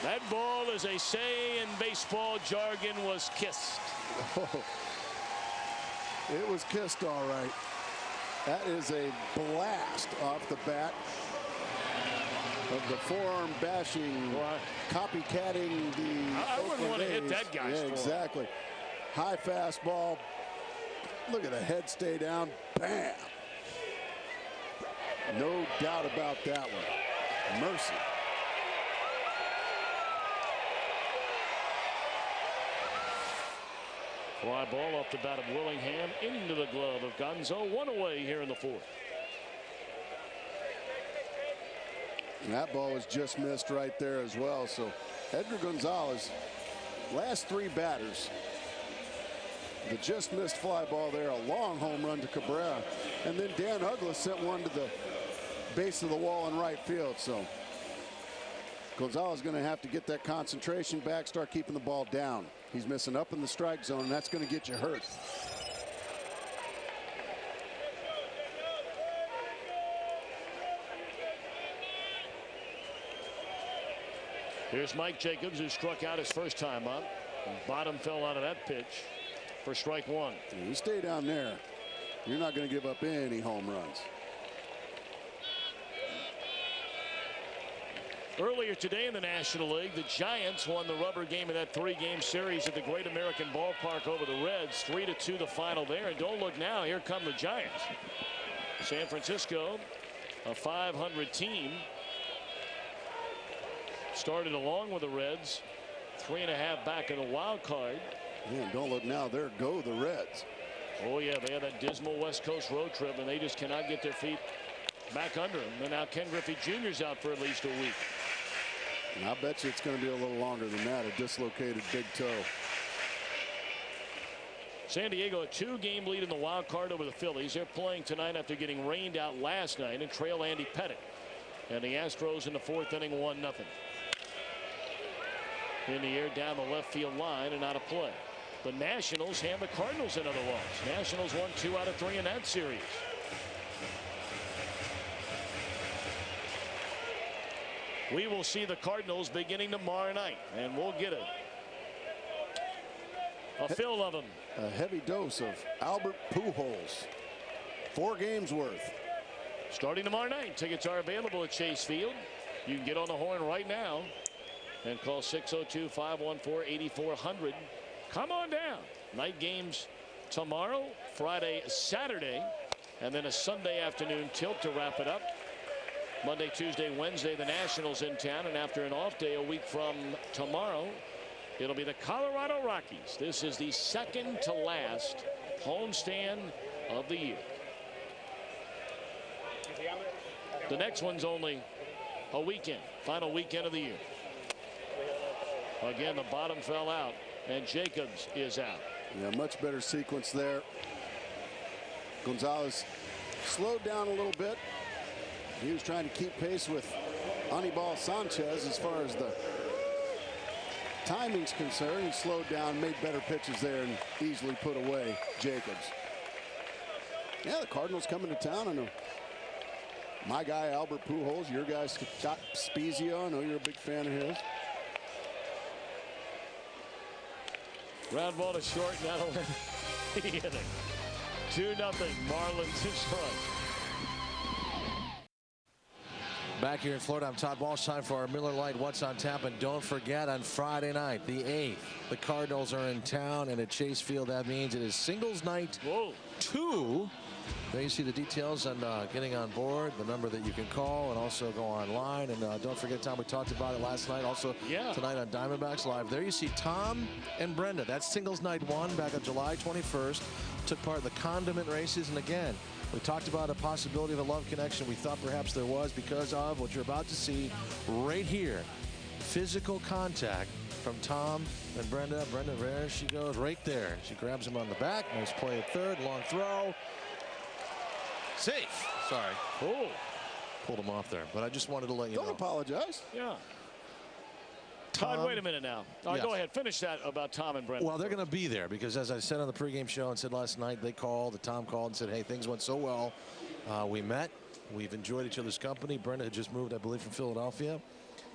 That ball, as they say in baseball jargon, was kissed. Oh, it was kissed all right. That is a blast off the bat of the forearm bashing, copycatting the I wouldn't want to hit that guy's Yeah, exactly. High fastball. Look at the head stay down. Bam. No doubt about that one. Mercy. Fly ball off the bat of Willingham into the glove of Gonzo. 1 away here in the 4th. And that ball was just missed right there as well. So Edgar Gonzalez, last 3 batters, the just missed fly ball there, a long home run to Cabrera, and then Dan Uggla sent one to the base of the wall in right field. So Gonzalez is going to have to get that concentration back, start keeping the ball down. He's missing up in the strike zone, and that's going to get you hurt. Here's Mike Jacobs, who struck out his first time up. Bottom fell out of that pitch for strike 1. You stay down there, you're not going to give up any home runs. Earlier today in the National League, the Giants won the rubber game of that 3-game series at the Great American Ballpark over the Reds. 3-2 the final there. And don't look now, here come the Giants. San Francisco, a 500 team, started along with the Reds, 3.5 back in the wild card. Man, don't look now, there go the Reds. Oh yeah, they had that dismal West Coast road trip, and they just cannot get their feet back under them. And now Ken Griffey Jr.'s out for at least a week. And I bet you it's going to be a little longer than that, a dislocated big toe. San Diego, a 2-game lead in the wild card over the Phillies. They're playing tonight after getting rained out last night and trail Andy Pettitte. And the Astros in the 4th inning, 1-0. In the air down the left field line and out of play. The Nationals hand the Cardinals another loss. Nationals won 2 out of 3 in that series. We will see the Cardinals beginning tomorrow night, and we'll get a fill of them. A heavy dose of Albert Pujols. 4 games worth. Starting tomorrow night. Tickets are available at Chase Field. You can get on the horn right now and call 602-514-8400. Come on down. Night games tomorrow, Friday, Saturday, and then a Sunday afternoon tilt to wrap it up. Monday, Tuesday, Wednesday, the Nationals in town, and after an off day a week from tomorrow, it'll be the Colorado Rockies. This is the second to last homestand of the year. The next one's only a weekend, final weekend of the year. Again, the bottom fell out, and Jacobs is out. Yeah, much better sequence there. Gonzalez slowed down a little bit. He was trying to keep pace with Anibal Sanchez as far as the timing's concerned. He slowed down, made better pitches there, and easily put away Jacobs. Yeah, the Cardinals coming to town. I know my guy Albert Pujols, your guy Scott Spezia. I know you're a big fan of his. Ground ball to short, and that'll end the inning. 2-0 Marlins in front. Back here in Florida, I'm Todd Walsh. Time for our Miller Lite What's on Tap. And don't forget, on Friday night, the 8th, the Cardinals are in town, and at Chase Field, that means it is singles night. Whoa. 2. There you see the details on getting on board, the number that you can call, and also go online. And don't forget, Tom, we talked about it last night. Also, tonight on Diamondbacks Live. There you see Tom and Brenda. That's singles night 1 back on July 21st. Took part in the condiment races. And again, we talked about a possibility of a love connection. We thought perhaps there was because of what you're about to see right here. Physical contact from Tom and Brenda. Brenda, there she goes right there. She grabs him on the back. Nice play at third. Long throw. Safe. Sorry. Oh. Pulled him off there. But I just wanted to let you know. Don't apologize. Yeah. Todd, wait a minute now. Yes. Go ahead. Finish that about Tom and Brenda. Well, they're going to be there because, as I said on the pregame show and said last night, Tom called and said, hey, things went so well. We met. We've enjoyed each other's company. Brenda had just moved, I believe, from Philadelphia.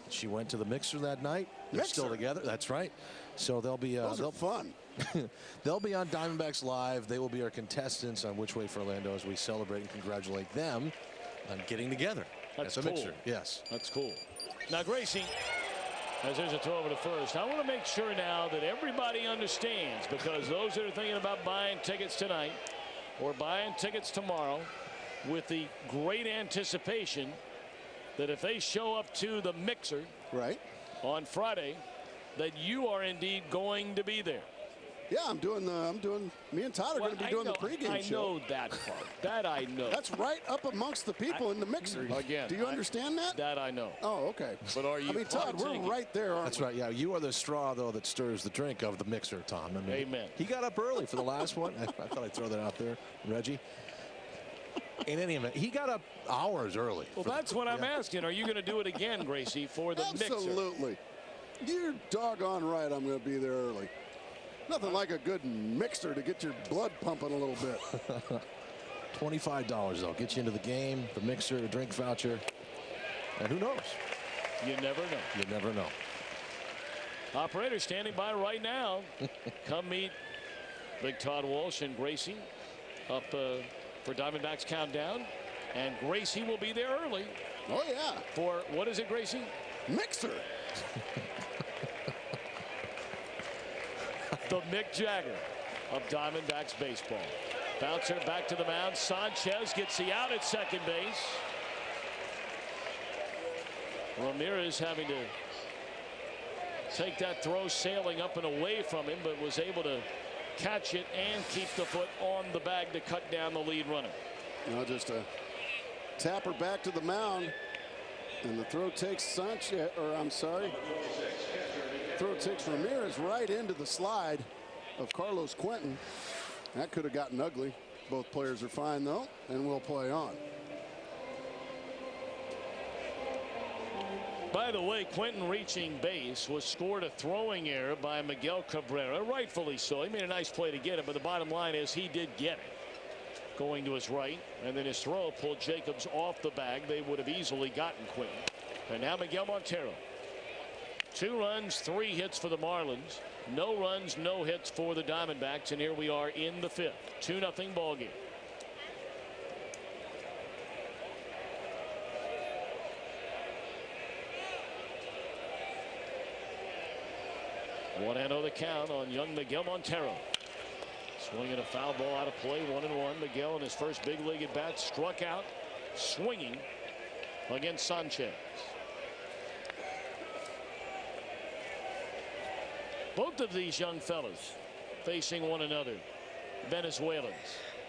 She went to the Mixer that night. They're still together. That's right. So they'll be those are fun. They'll be on Diamondbacks Live. They will be our contestants on Which Way for Orlando as we celebrate and congratulate them on getting together. That's a cool. Mixer. Yes. That's cool. Now, Gracie, as there's a throw over to first, I want to make sure now that everybody understands, because those that are thinking about buying tickets tonight or buying tickets tomorrow with the great anticipation that if they show up to the Mixer on Friday, that you are indeed going to be there. Yeah, me and Todd are going to be doing the pregame show. I know that part. That I know. That's right up amongst the people in the Mixer. Again. Do you understand that? That I know. Oh, okay. But are you? I mean, Todd, we're right there, aren't we? That's right. Yeah, you are the straw, though, that stirs the drink of the Mixer, Tom. I mean, amen. He got up early for the last one. I thought I'd throw that out there, Reggie. In any event, he got up hours early. Well, that's what I'm asking. Are you going to do it again, Gracie, for the Mixer? Absolutely. You're doggone right I'm going to be there early. Nothing like a good mixer to get your blood pumping a little bit. $25, though. Get you into the game, the Mixer, a drink voucher. And who knows? You never know. You never know. Operator standing by right now. Come meet Big Todd Walsh and Gracie up for Diamondbacks Countdown. And Gracie will be there early. Oh, yeah. For, what is it, Gracie? Mixer. The Mick Jagger of Diamondbacks baseball. Bouncer back to the mound. Sanchez gets the out at second base. Ramirez having to take that throw sailing up and away from him, but was able to catch it and keep the foot on the bag to cut down the lead runner. Just a tapper back to the mound, and the throw takes Sanchez, or I'm sorry, throw takes Ramirez right into the slide of Carlos Quentin. That could have gotten ugly. Both players are fine, though, and we'll play on. By the way, Quentin reaching base was scored a throwing error by Miguel Cabrera, rightfully so. He made a nice play to get it, but the bottom line is he did get it. Going to his right, and then his throw pulled Jacobs off the bag. They would have easily gotten Quentin. And now Miguel Montero. 2 runs, 3 hits for the Marlins. No runs, no hits for the Diamondbacks, and here we are in the 5th. 2-0 ball game. One and oh the count on young Miguel Montero. Swinging a foul ball out of play, 1-1. Miguel in his first big league at bat struck out swinging against Sanchez. Both of these young fellas facing one another, Venezuelans,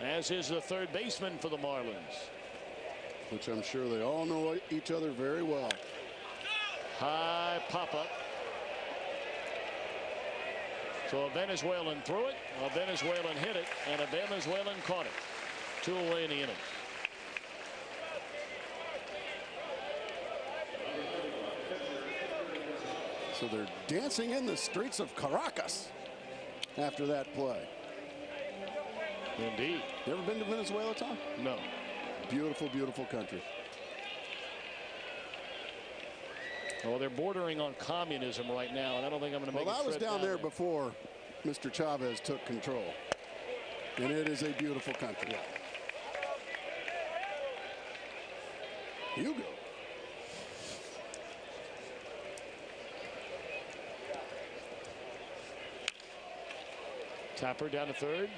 as is the third baseman for the Marlins. Which I'm sure they all know each other very well. High pop-up. So a Venezuelan threw it, a Venezuelan hit it, and a Venezuelan caught it. 2 away in the inning. So they're dancing in the streets of Caracas after that play. Indeed. You ever been to Venezuela, Tom? No. Beautiful, beautiful country. Well, they're bordering on communism right now, and I don't think I'm going to make it. Well, I was down there before Mr. Chavez took control. And it is a beautiful country. You go. Tapper down to third.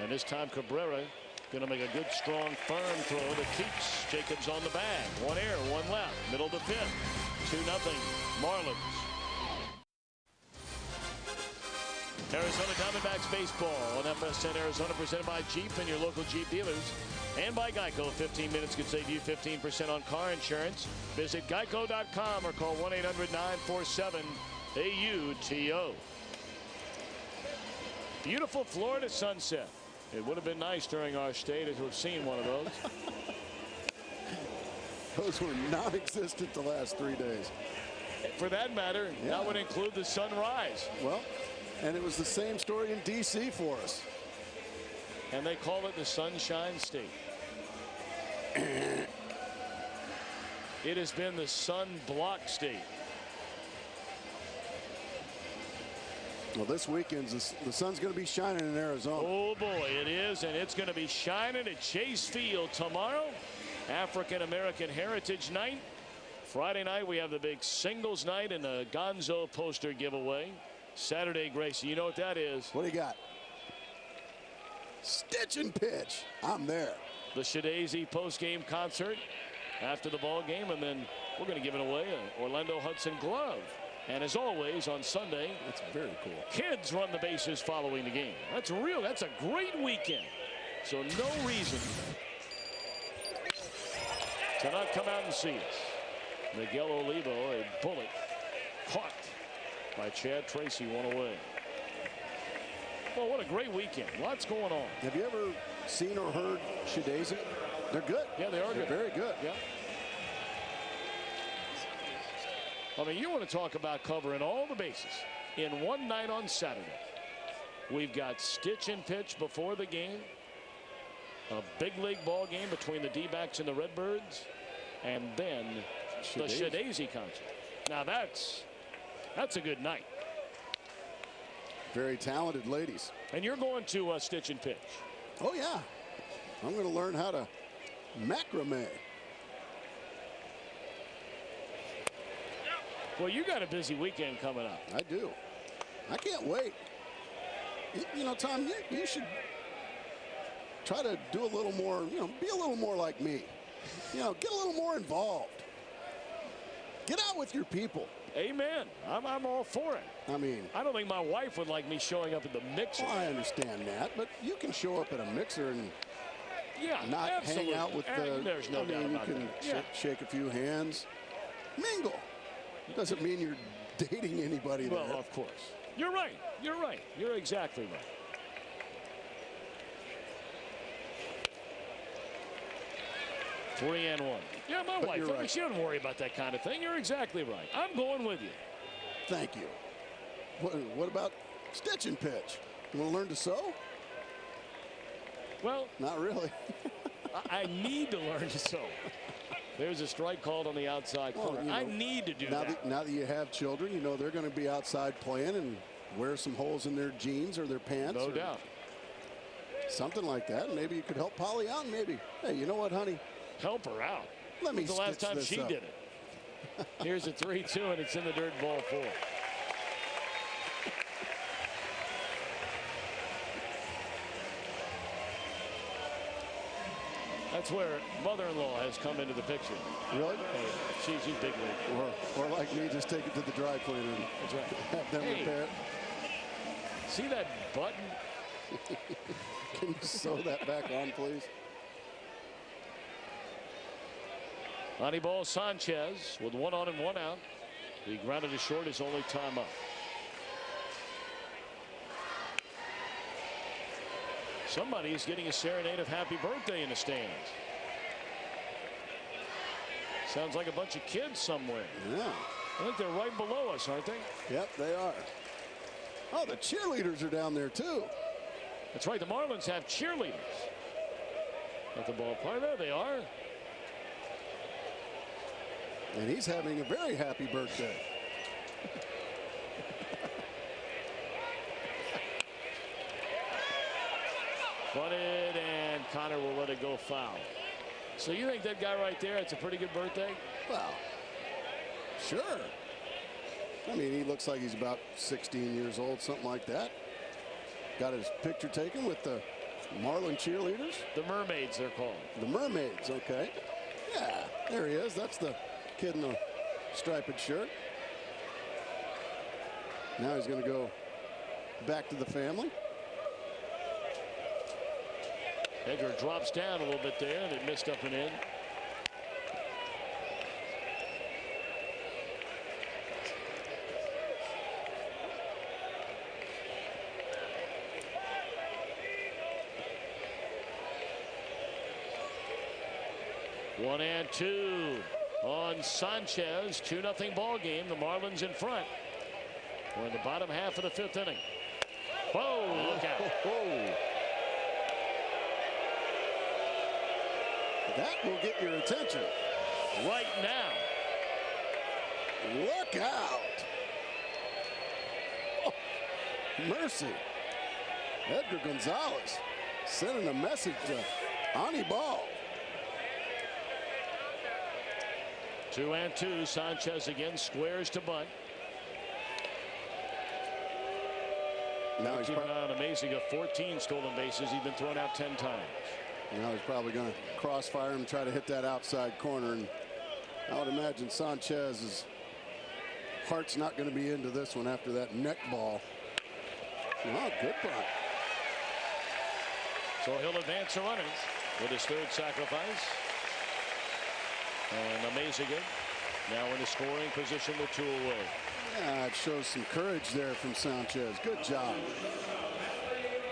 And this time Cabrera going to make a good, strong, firm throw that keeps Jacobs on the bag. One air, one left. Middle of the fifth. 2-0 Marlins. Arizona Diamondbacks baseball on FSN Arizona, presented by Jeep and your local Jeep dealers. And by Geico. 15 minutes could save you 15% on car insurance. Visit geico.com or call 1-800-947-AUTO. Beautiful Florida sunset. It would have been nice during our stay to have seen one of those. Those were non-existent the last 3 days. For that matter, that would include the sunrise. Well, and it was the same story in D.C. for us. And they call it the Sunshine State. It has been the Sun Block State. Well, this weekend, the sun's going to be shining in Arizona. Oh, boy, it is. And it's going to be shining at Chase Field tomorrow. African-American Heritage Night. Friday night, we have the big singles night and the Gonzo poster giveaway. Saturday, Gracie, you know what that is. What do you got? Stitch and pitch. I'm there. The Shadazy post-game concert after the ball game. And then we're going to give it away an Orlando Hudson glove. And as always on Sunday, it's very cool. Kids run the bases following the game. That's real. That's a great weekend. So no reason to not come out and see us. Miguel Olivo, a bullet caught by Chad Tracy, one away. Well, what a great weekend. Lots going on. Have you ever seen or heard Shadazy? They're good. Yeah, they are good. Very good. Yeah. I mean, you want to talk about covering all the bases in one night on Saturday. We've got stitch and pitch before the game. A big league ball game between the D-backs and the Redbirds. And then the Shadazy concert. Now that's a good night. Very talented ladies. And you're going to stitch and pitch. Oh, yeah. I'm going to learn how to macrame. Well, you got a busy weekend coming up. I do. I can't wait. You know, Tom, you should try to do a little more, you know, be a little more like me. You know, get a little more involved. Get out with your people. Amen. I'm all for it. I mean, I don't think my wife would like me showing up at the mixer. Well, I understand that, but you can show up at a mixer and not absolutely. hang out with the. There's no doubt about you can that. shake a few hands, mingle. Doesn't mean you're dating anybody there. Well, of course. You're right. You're right. You're exactly right. Three and one. Yeah, my wife, right. She doesn't worry about that kind of thing. You're exactly right. I'm going with you. Thank you. What about stitch and pitch? You want to learn to sew? Well, not really. I need to learn to sew. There's a strike called on the outside corner. You know, I need to do that. Now that you have children, you know they're going to be outside playing and wear some holes in their jeans or their pants. No doubt. Something like that. Maybe you could help Polly out. Maybe, hey, you know what, honey? Help her out. Let me the last time she up. did it. Here's a 3-2, and it's in the dirt, ball 4. That's where mother-in-law has come into the picture. Really? She's big league. Or like me, just take it to the dry cleaner and that's right. Have them repair it. See that button? Can you sew that back on, please? Anibal Sanchez with 1 on and 1 out. He grounded to short, his only time up. Somebody is getting a serenade of happy birthday in the stands. Sounds like a bunch of kids somewhere. Yeah. I think they're right below us, aren't they? Yep, they are. Oh, the cheerleaders are down there, too. That's right. The Marlins have cheerleaders at the ballpark. There they are. And he's having a very happy birthday. Bunted, and Connor will let it go foul. So you think that guy right there, it's a pretty good birthday? Well, sure. I mean, he looks like he's about 16 years old, something like that. Got his picture taken with the Marlin cheerleaders. The Mermaids, they're called. The Mermaids, okay. Yeah, there he is. That's the kid in the striped shirt. Now he's going to go back to the family. Edgar drops down a little bit there, and it missed up and in. One and two on Sanchez. 2-0 ball game. The Marlins in front. We're in the bottom half of the 5th inning. Whoa, look out. That will get your attention. Right now. Look out. Oh, mercy. Edgar Gonzalez sending a message to Anibal. 2 and 2. Sanchez again squares to bunt. Now he's keeping an eye on Amazing. Got 14 stolen bases. He's been thrown out 10 times. Now he's probably going to crossfire him, try to hit that outside corner. And I would imagine Sanchez's heart's not going to be into this one after that neck ball. Oh, good bunt. So he'll advance a runner with his 3rd sacrifice. And Amazing now in the scoring position with 2 away. Yeah, it shows some courage there from Sanchez. Good job.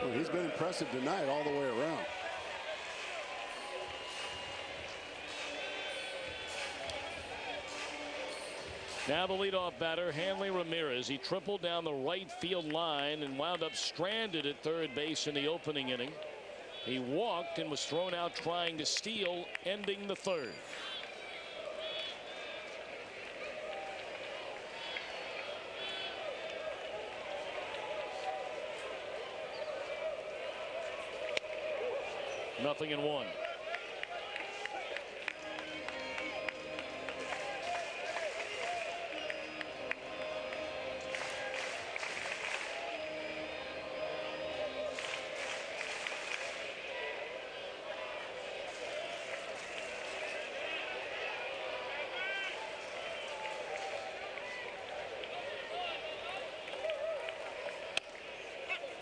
Well, he's been impressive tonight all the way around. Now the leadoff batter, Hanley Ramirez. He tripled down the right field line and wound up stranded at 3rd base in the opening inning. He walked and was thrown out trying to steal, ending the 3rd. Nothing in 1.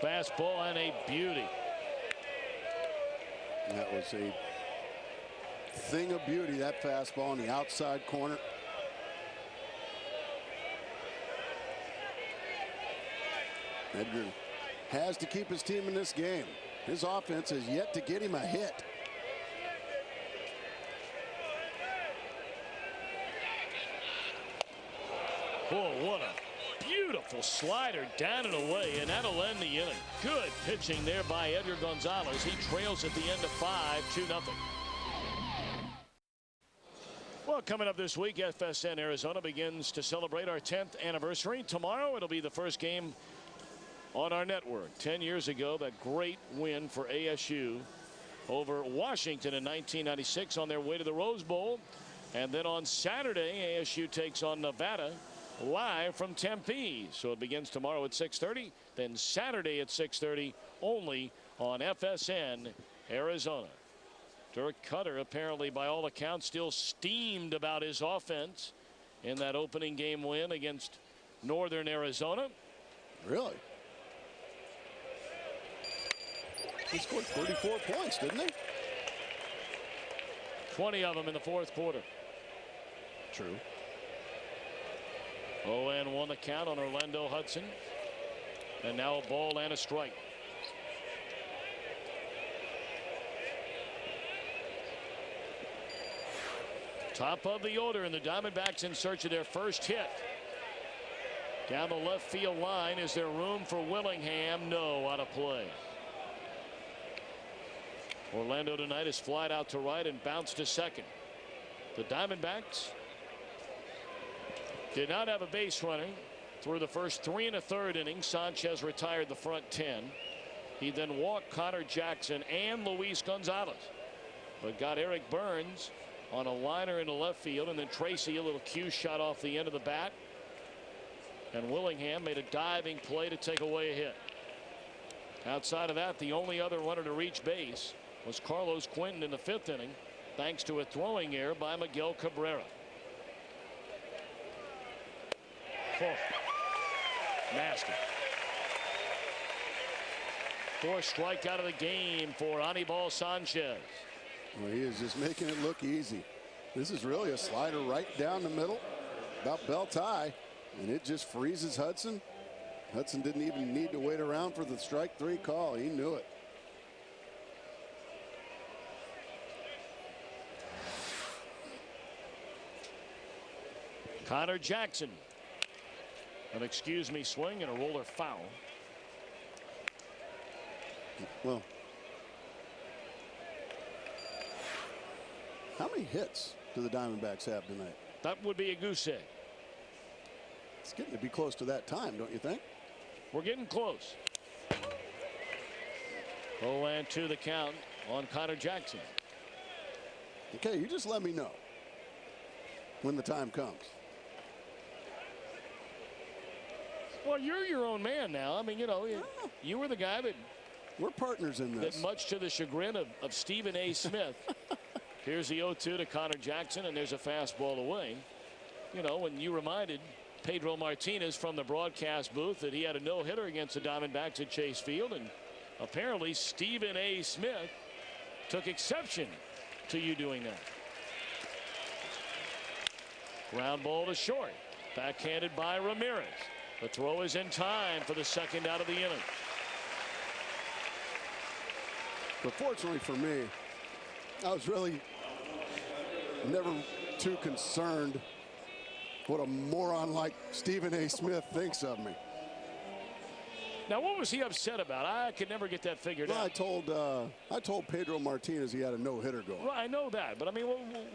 Fastball and a beauty. That was a thing of beauty, that fastball in the outside corner. Edgar has to keep his team in this game. His offense has yet to get him a hit. Oh, what a beautiful slider down and away, and that'll end the inning. Good pitching there by Edgar Gonzalez. He trails at the end of 5, 2-0. Well, coming up this week, FSN Arizona begins to celebrate our 10th anniversary. Tomorrow, it'll be the first game on our network. 10 years ago, that great win for ASU over Washington in 1996 on their way to the Rose Bowl. And then on Saturday, ASU takes on Nevada live from Tempe. So it begins tomorrow at 6:30, then Saturday at 6:30, only on FSN Arizona. Dirk Cutter, apparently by all accounts, still steamed about his offense in that opening game win against Northern Arizona. Really? He scored 34 points, didn't he? 20 of them in the 4th quarter. True. 0-1 the count on Orlando Hudson. And now a ball and a strike. Top of the order, and the Diamondbacks in search of their first hit. Down the left field line. Is there room for Willingham? No, out of play. Orlando tonight is flied out to right and bounced to second. The Diamondbacks did not have a base runner through the first 3 1/3 innings. Sanchez retired the front 10. He then walked Connor Jackson and Luis Gonzalez, but got Eric Burns on a liner into left field, and then Tracy a little cue shot off the end of the bat, and Willingham made a diving play to take away a hit. Outside of that, the only other runner to reach base was Carlos Quentin in the 5th inning, thanks to a throwing error by Miguel Cabrera. Oh, nasty. 4th strikeout of the game for Anibal Sanchez. Well, he is just making it look easy. This is really a slider right down the middle, about belt high, and it just freezes Hudson. Hudson didn't even need to wait around for the strike 3 call. He knew it. Connor Jackson. An excuse me swing and a roller foul. Well, how many hits do the Diamondbacks have tonight? That would be a goose egg. It's getting to be close to that time, don't you think? We're getting close. 0-2 the count on Connor Jackson. Okay, you just let me know when the time comes. Well, you're your own man now. I mean, you know, you were the guy that. We're partners in this. That much to the chagrin of Stephen A. Smith. Here's the 0-2 to Connor Jackson, and there's a fastball away. You know, when you reminded Pedro Martinez from the broadcast booth that he had a no-hitter against the Diamondbacks at Chase Field, and apparently Stephen A. Smith took exception to you doing that. Ground ball to short. Backhanded by Ramirez. The throw is in time for the 2nd out of the inning. But fortunately for me, I was really never too concerned what a moron like Stephen A. Smith thinks of me. Now, what was he upset about? I could never get that figured out. I told Pedro Martinez he had a no-hitter going. Right, I know that, but I mean,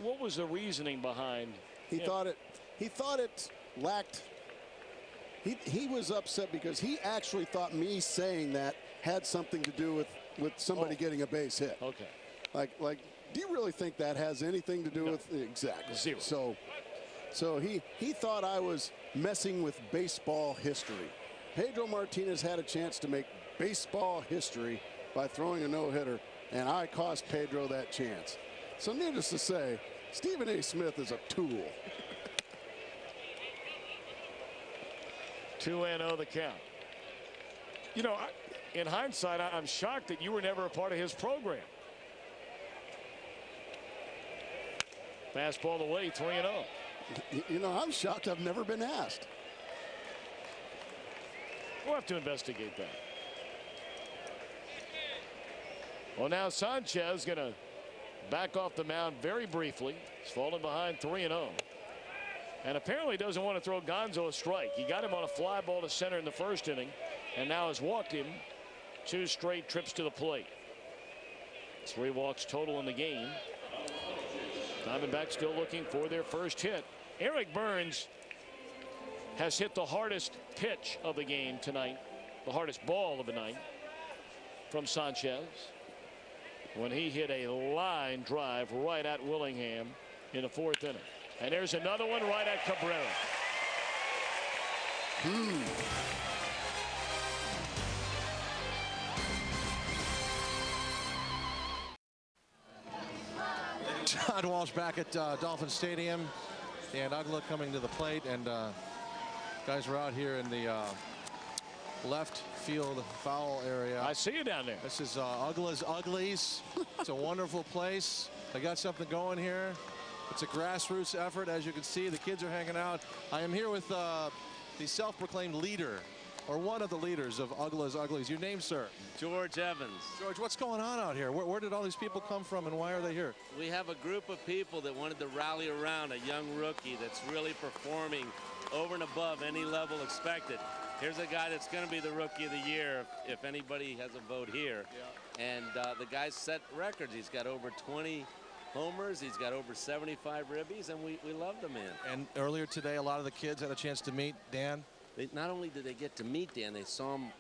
what was the reasoning behind? He thought it lacked. He was upset because he actually thought me saying that had something to do with somebody getting a base hit. Okay. Like, do you really think that has anything to do with exactly? Zero. So he thought I was messing with baseball history. Pedro Martinez had a chance to make baseball history by throwing a no-hitter, and I cost Pedro that chance. So needless to say, Stephen A. Smith is a tool. 2-0 the count. You know, in hindsight, I'm shocked that you were never a part of his program. Fastball away, 3-0. You know, I'm shocked I've never been asked. We'll have to investigate that. Well, now Sanchez going to back off the mound very briefly. He's fallen behind 3-0. And apparently doesn't want to throw Gonzo a strike. He got him on a fly ball to center in the 1st inning, and now has walked him 2 straight trips to the plate. 3 walks total in the game. Diamondbacks still looking for their first hit. Eric Burns has hit the hardest pitch of the game tonight, the hardest ball of the night from Sanchez, when he hit a line drive right at Willingham in the 4th inning. And there's another one right at Cabrera. Todd Walsh back at Dolphin Stadium, and Ugla coming to the plate, and guys are out here in the left field foul area. I see you down there. This is Ugla's Uglies. It's a wonderful place. They got something going here. It's a grassroots effort. As you can see, the kids are hanging out. I am here with the self-proclaimed leader, or one of the leaders of Ugla's Uglies. Your name, sir? George Evans. George, what's going on out here? Where did all these people come from, and why are they here? We have a group of people that wanted to rally around a young rookie that's really performing over and above any level expected. Here's a guy that's going to be the Rookie of the Year if anybody has a vote here. Yeah. And the guy's set records. He's got over 20 homers. He's got over 75 ribbies, and we love the man. And earlier today, a lot of the kids had a chance to meet Dan. Not only did they get to meet Dan, they saw him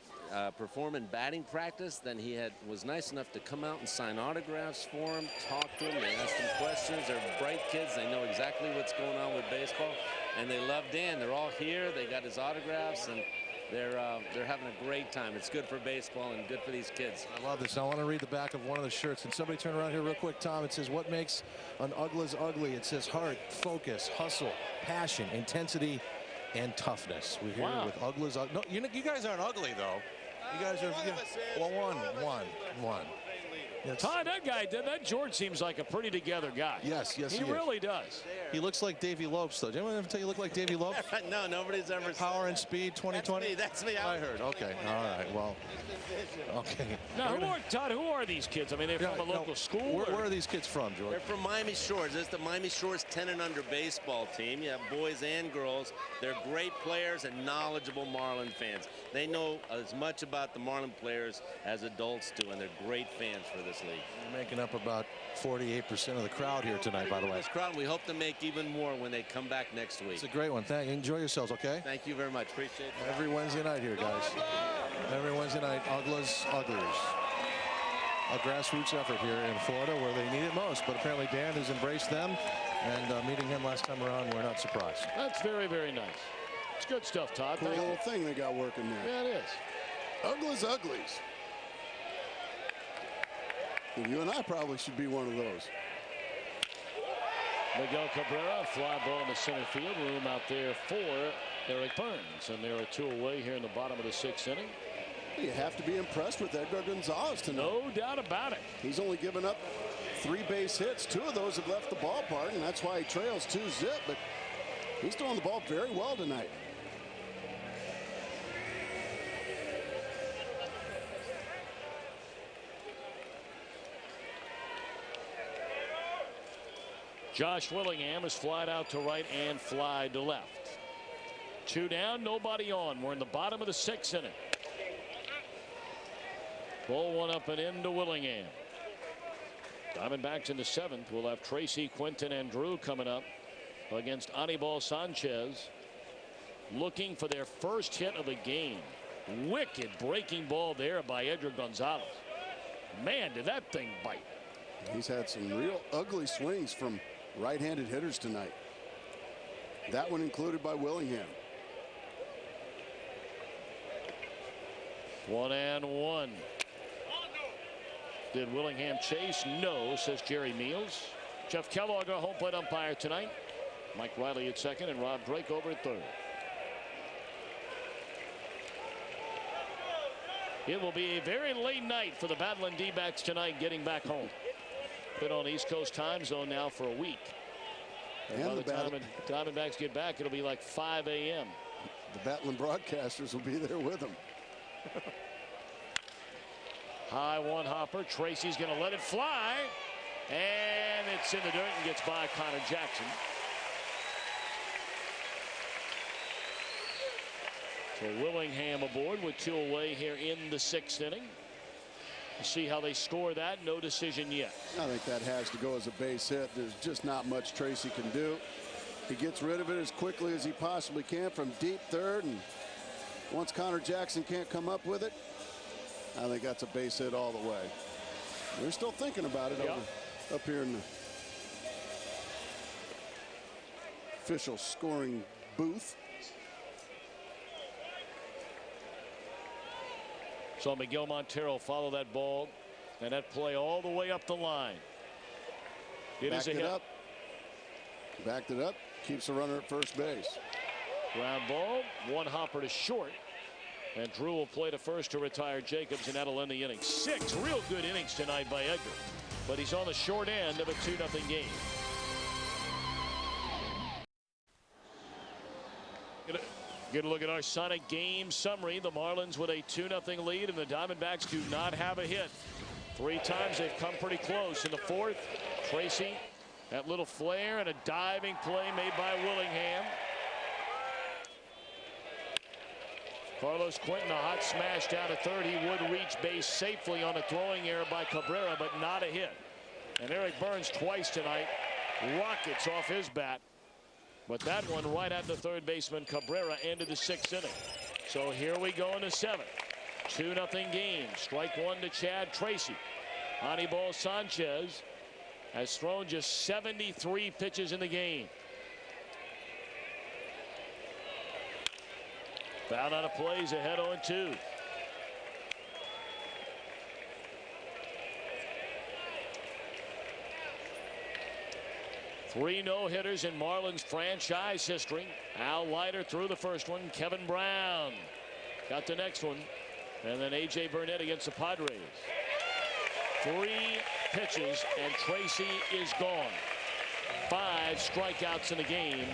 perform in batting practice, then he was nice enough to come out and sign autographs for him, talk to him, they asked him questions. They're bright kids. They know exactly what's going on with baseball, and they love Dan. They're all here. They got his autographs, and they're having a great time. It's good for baseball and good for these kids. I love this. I want to read the back of one of the shirts. Can somebody turn around here real quick, Tom? It says, what makes an Uglas ugly? It says heart, focus, hustle, passion, intensity, and toughness. We're here with Uglas. No, you guys aren't ugly, though. You guys are, well, one. Yes. Todd, that George seems like a pretty together guy. Yes, he really does. He looks like Davey Lopes, though. Did anyone ever tell you look like Davey Lopes? No, nobody's ever. Power and Speed 2020? That's me. I heard. Okay. All right. Well, okay. Now, Todd, who are these kids? I mean, they're from a local school? Where are these kids from, George? They're from Miami Shores. This is the Miami Shores 10 and under baseball team. You have boys and girls. They're great players and knowledgeable Marlin fans. They know as much about the Marlin players as adults do, and they're great fans for this league. You're making up about 48% of the crowd here tonight, by the way. This crowd, we hope to make even more when they come back next week. It's a great one. Enjoy yourselves, okay? Thank you very much. Appreciate it. Every Wednesday night here, guys. Every Wednesday night, Uglas Uglies. A grassroots effort here in Florida where they need it most. But apparently Dan has embraced them, and meeting him last time around, we're not surprised. That's very, very nice. It's good stuff, Todd. Cool little thing they got working there. Yeah, it is. Uglas Uglies. And you and I probably should be one of those. Miguel Cabrera, fly ball in the center field. Room out there for Eric Burns. And there are two away here in the bottom of the sixth inning. You have to be impressed with Edgar Gonzalez tonight. No doubt about it. He's only given up 3 base hits. 2 of those have left the ballpark, and that's why he trails 2-0. But he's throwing the ball very well tonight. Josh Willingham is flied out to right and fly to left. 2 down, nobody on. We're in the bottom of the sixth inning. Ball 1 up and into Willingham. Diamondbacks in the 7th. We'll have Tracy, Quinton, and Drew coming up against Anibal Sanchez, looking for their first hit of the game. Wicked breaking ball there by Edgar Gonzalez. Man, did that thing bite. He's had some real ugly swings from right-handed hitters tonight. That one included by Willingham. 1-1. Did Willingham chase? No, says Jerry Meals. Jeff Kellogg, our home plate umpire tonight. Mike Riley at second and Rob Drake over at third. It will be a very late night for the battling D-backs tonight getting back home. Been on East Coast time zone now for a week. And by the time the Diamondbacks get back, it'll be like 5 a.m. The battling broadcasters will be there with them. High one hopper. Tracy's going to let it fly. And it's in the dirt and gets by Connor Jackson. So Willingham aboard with 2 away here in the 6th inning. We'll see how they score that. No decision yet. I think that has to go as a base hit. There's just not much Tracy can do. He gets rid of it as quickly as he possibly can from deep third, and once Connor Jackson can't come up with it, I think that's a base hit all the way. They're still thinking about it up here in the official scoring booth. So Miguel Montero follow that ball and that play all the way up the line. It is a hit. Backed it up. Keeps the runner at first base. Ground ball. One hopper to short. And Drew will play to first to retire Jacobs, and that'll end the inning. 6 real good innings tonight by Edgar. But he's on the short end of a 2-0 game. Get a look at our Sonic game summary. The Marlins with a 2-0 lead, and the Diamondbacks do not have a hit. 3 times they've come pretty close. In the 4th, Tracy, that little flare and a diving play made by Willingham. Carlos Quinton, a hot smash down to third. He would reach base safely on a throwing error by Cabrera, but not a hit. And Eric Burns twice tonight. Rockets off his bat. But that one right at the third baseman Cabrera ended the 6th inning. So here we go in the 7th. 2-0 game. Strike one to Chad Tracy. Anibal Sanchez has thrown just 73 pitches in the game. Foul out of plays ahead 0-2. Three no-hitters in Marlins franchise history. Al Leiter threw the first one. Kevin Brown got the next one. And then A.J. Burnett against the Padres. 3 pitches and Tracy is gone. 5 strikeouts in the game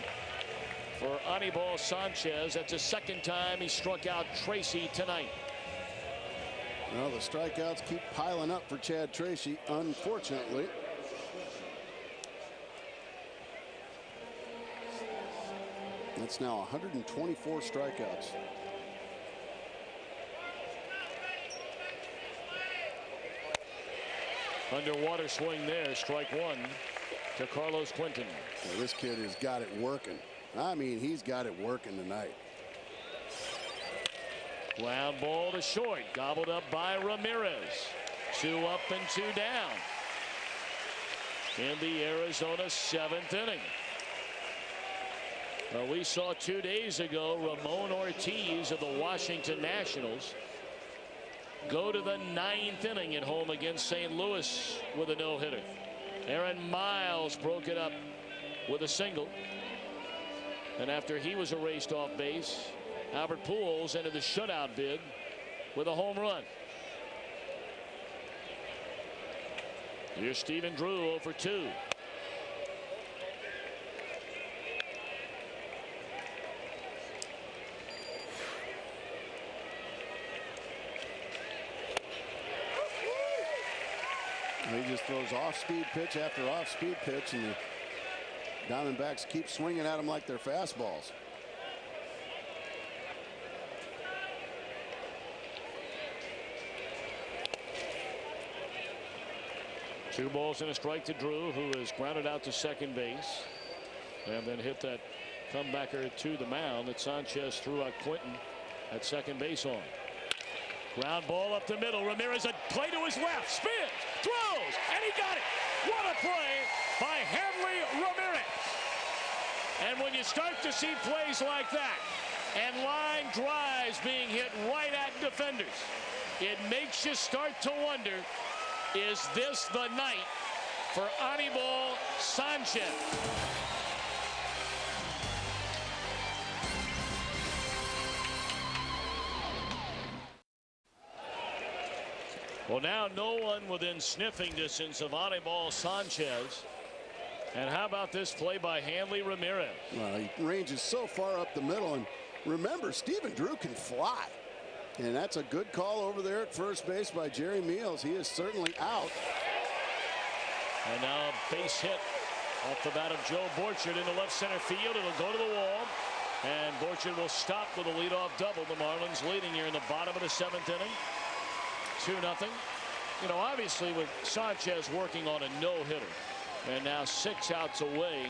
for Anibal Sanchez. That's the second time he struck out Tracy tonight. Well, the strikeouts keep piling up for Chad Tracy, unfortunately. That's now 124 strikeouts. Underwater swing there. Strike one to Carlos Quentin. Well, this kid has got it working. I mean, he's got it working tonight. Ground ball to short. Gobbled up by Ramirez. 2 up and 2 down in the Arizona 7th inning. We saw 2 days ago Ramon Ortiz of the Washington Nationals go to the 9th inning at home against St. Louis with a no-hitter. Aaron Miles broke it up with a single. And after he was erased off base, Albert Pujols entered the shutout bid with a home run. Here's Stephen Drew 0 for 2. He just throws off-speed pitch after off-speed pitch, and the Diamondbacks keep swinging at him like they're fastballs. Two balls and a strike to Drew, who is grounded out to second base, and then hit that comebacker to the mound that Sanchez threw out Quentin at second base on. Ground ball up the middle. Ramirez, a play to his left, spins, throws, and he got it. What a play by Hanley Ramirez. And when you start to see plays like that and line drives being hit right at defenders, it makes you start to wonder, is this the night for Anibal Sanchez? Well, now no one within sniffing distance of Anibal Sanchez. And how about this play by Hanley Ramirez? Well, he ranges so far up the middle, and remember, Stephen Drew can fly. And that's a good call over there at first base by Jerry Meals. He is certainly out. And now a base hit off the bat of Joe Borchard into left center field. It'll go to the wall. And Borchard will stop with a leadoff double. The Marlins leading here in the bottom of the 7th inning. 2-0. You know, obviously with Sanchez working on a no-hitter and now 6 outs away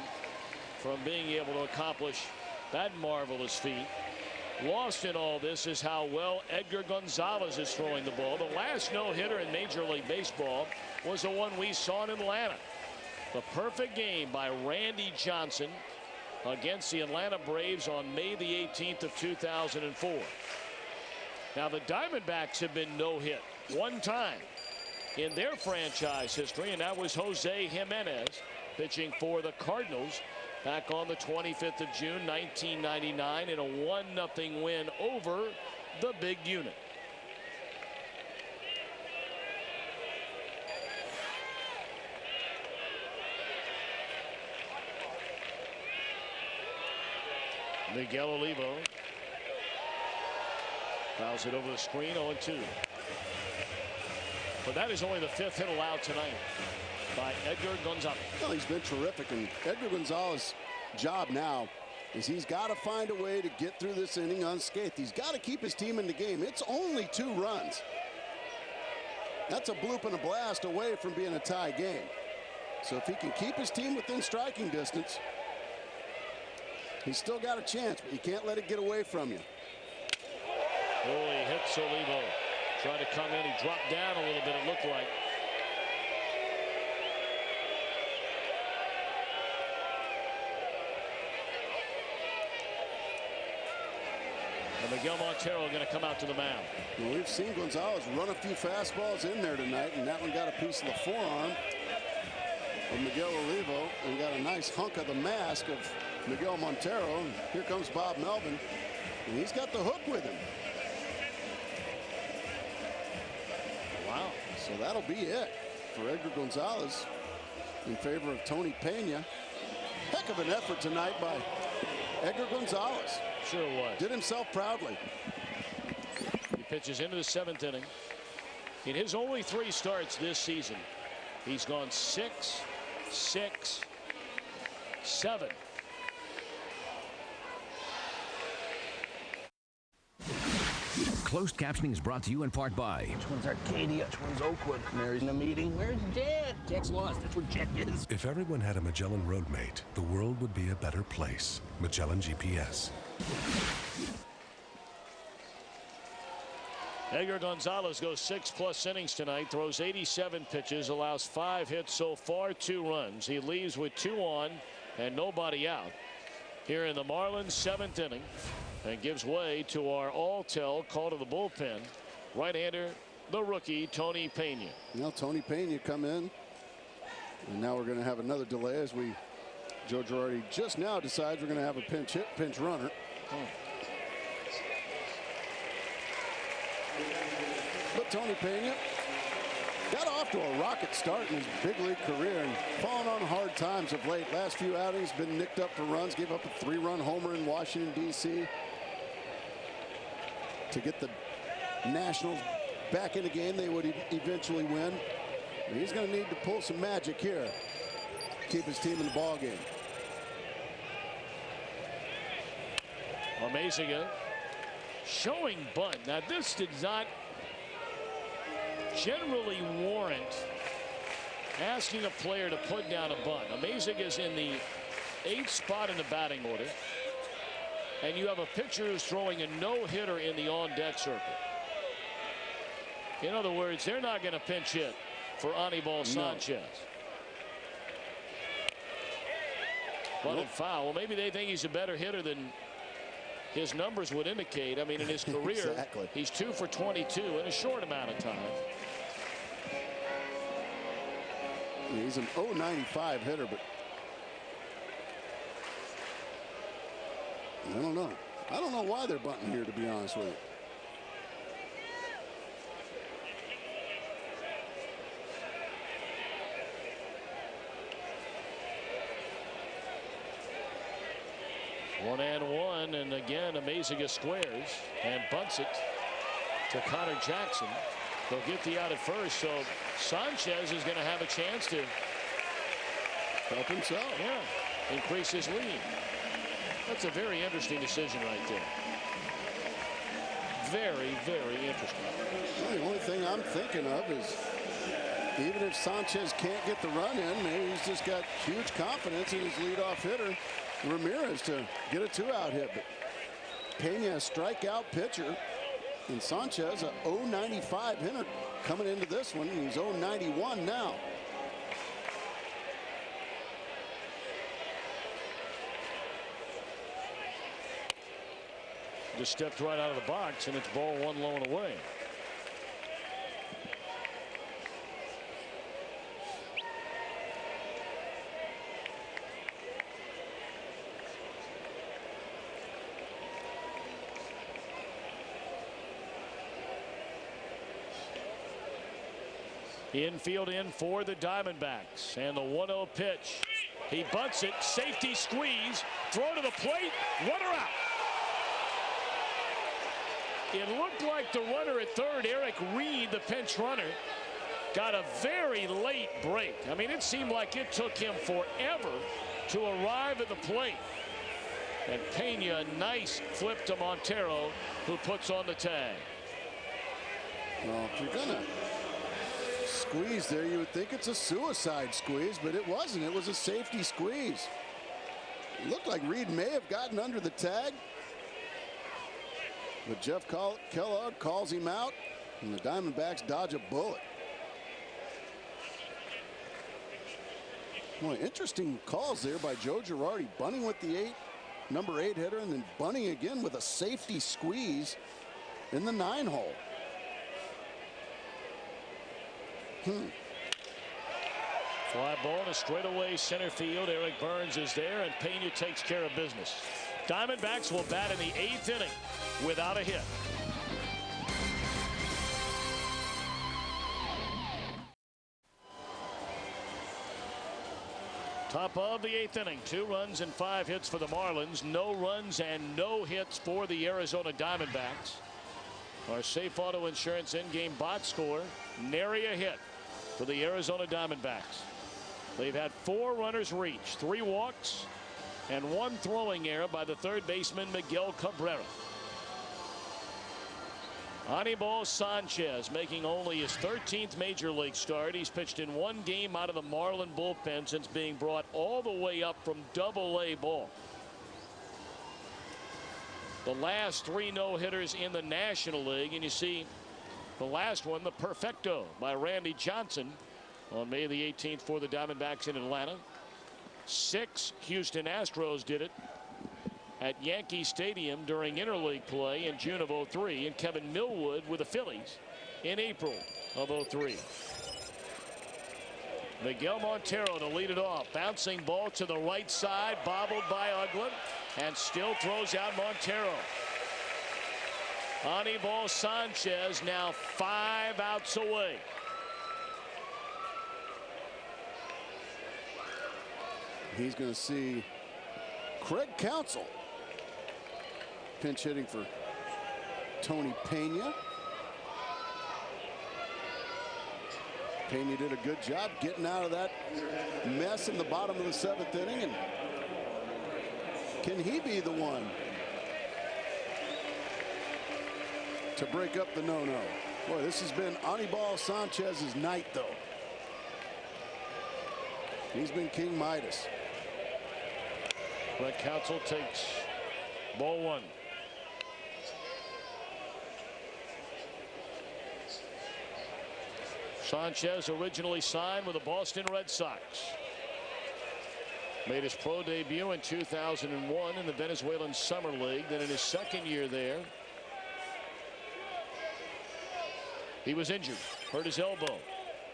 from being able to accomplish that marvelous feat. Lost in all this is how well Edgar Gonzalez is throwing the ball. The last no-hitter in Major League Baseball was the one we saw in Atlanta. The perfect game by Randy Johnson against the Atlanta Braves on May the 18th of 2004. Now the Diamondbacks have been no-hit one time in their franchise history, and that was Jose Jimenez pitching for the Cardinals back on the 25th of June 1999 in a 1-0 win over the big unit. Miguel Olivo fouls it over the screen. 0-2. But that is only the 5th hit allowed tonight by Edgar Gonzalez. Well, he's been terrific, and Edgar Gonzalez's job now is he's got to find a way to get through this inning unscathed. He's got to keep his team in the game. It's only 2 runs. That's a bloop and a blast away from being a tie game. So if he can keep his team within striking distance, he's still got a chance, but you can't let it get away from you. Oh, he hits Olivo. Tried to come in. He dropped down a little bit, it looked like. And Miguel Montero going to come out to the mound. Well, we've seen Gonzalez run a few fastballs in there tonight, and that one got a piece of the forearm of Miguel Olivo, and got a nice hunk of the mask of Miguel Montero. And here comes Bob Melvin, and he's got the hook with him. Wow. So that'll be it for Edgar Gonzalez in favor of Tony Pena. Heck of an effort tonight by Edgar Gonzalez. Sure was. Did himself proudly. He pitches into the 7th inning. In his only 3 starts this season, he's gone 6, 6, 7. Closed captioning is brought to you in part by... Which one's Arcadia? Which one's Oakwood? Mary's in a meeting. Where's Jet? Jet's lost. That's where Jet is. If everyone had a Magellan roadmate, the world would be a better place. Magellan GPS. Edgar Gonzalez goes 6+ innings tonight, throws 87 pitches, allows 5 hits so far, 2 runs. He leaves with 2 on and nobody out here in the Marlins 7th inning, and gives way to our all-tell call to the bullpen. Right-hander, the rookie, Tony Pena. Now Tony Pena come in, and now we're going to have another delay as Joe Girardi just now decides we're going to have a pinch runner. But Tony Pena got off to a rocket start in his big league career and fallen on hard times of late. Last few outings been nicked up for runs, gave up a 3-run homer in Washington, D.C. to get the Nationals back in a game they would eventually win. And he's going to need to pull some magic here to keep his team in the ball game. Armezaga showing bunt. Now this did not generally warrant asking a player to put down a bunt. Armezaga is in the 8th spot in the batting order, and you have a pitcher who's throwing a no-hitter in the on-deck circle. In other words, they're not going to pinch hit for Anibal Sanchez. But in foul. Well, maybe they think he's a better hitter than his numbers would indicate. I mean, in his career, Exactly. He's 2 for 22 in a short amount of time. He's an 0.95 hitter, but I don't know. I don't know why they're bunting here, to be honest with you. One and one, and again, Armezaga squares and bunts it to Connor Jackson. They'll get the out at first, so Sanchez is going to have a chance to Help himself. Yeah, increase his lead. That's a very interesting decision right there. Very, very interesting. Well, the only thing I'm thinking of is even if Sanchez can't get the run in, maybe he's just got huge confidence in his leadoff hitter, Ramirez, to get a 2-out hit. But Pena, a strikeout pitcher, and Sanchez, a 0.95 hitter coming into this one. He's 0.91 now. Just stepped right out of the box, and it's ball 1 low and away. Infield in for the Diamondbacks, and the 1-0 pitch. He bunts it, safety squeeze, throw to the plate, runner out. It looked like the runner at third, Eric Reed, the pinch runner, got a very late break. I mean, it seemed like it took him forever to arrive at the plate. And Pena, a nice flip to Montero, who puts on the tag. Well, if you're gonna squeeze there, you would think it's a suicide squeeze, but it wasn't. It was a safety squeeze. It looked like Reed may have gotten under the tag, but Jeff Kellogg calls him out. And the Diamondbacks dodge a bullet. Boy, interesting calls there by Joe Girardi, bunting with the number 8 hitter, and then bunting again with a safety squeeze in the 9 hole. Fly ball to straightaway center field. Eric Burns is there, and Pena takes care of business. Diamondbacks will bat in the 8th inning without a hit. Top of the 8th inning, 2 runs and 5 hits for the Marlins. No runs and no hits for the Arizona Diamondbacks. Our Safe Auto Insurance in-game box score, nary a hit for the Arizona Diamondbacks. They've had 4 runners reach, 3 walks, and 1 throwing error by the third baseman Miguel Cabrera. Anibal Sanchez making only his 13th major league start. He's pitched in 1 game out of the Marlin bullpen since being brought all the way up from Double-A ball. The last 3 no-hitters in the National League, and you see the last one, the perfecto by Randy Johnson on May the 18th for the Diamondbacks in Atlanta. 6 Houston Astros did it at Yankee Stadium during interleague play in June of '03, and Kevin Millwood with the Phillies in April of '03. Miguel Montero to lead it off. Bouncing ball to the right side, bobbled by Uglin, and still throws out Montero. Anibal Sanchez now 5 outs away. He's going to see Craig Counsell pinch hitting for Tony Pena. Pena did a good job getting out of that mess in the bottom of the 7th inning. And can he be the one to break up the no-no? Boy, this has been Anibal Sanchez's night, though. He's been King Midas. Craig Counsell takes ball 1. Sanchez originally signed with the Boston Red Sox. Made his pro debut in 2001 in the Venezuelan Summer League. Then in his 2nd year there, he was injured, hurt his elbow,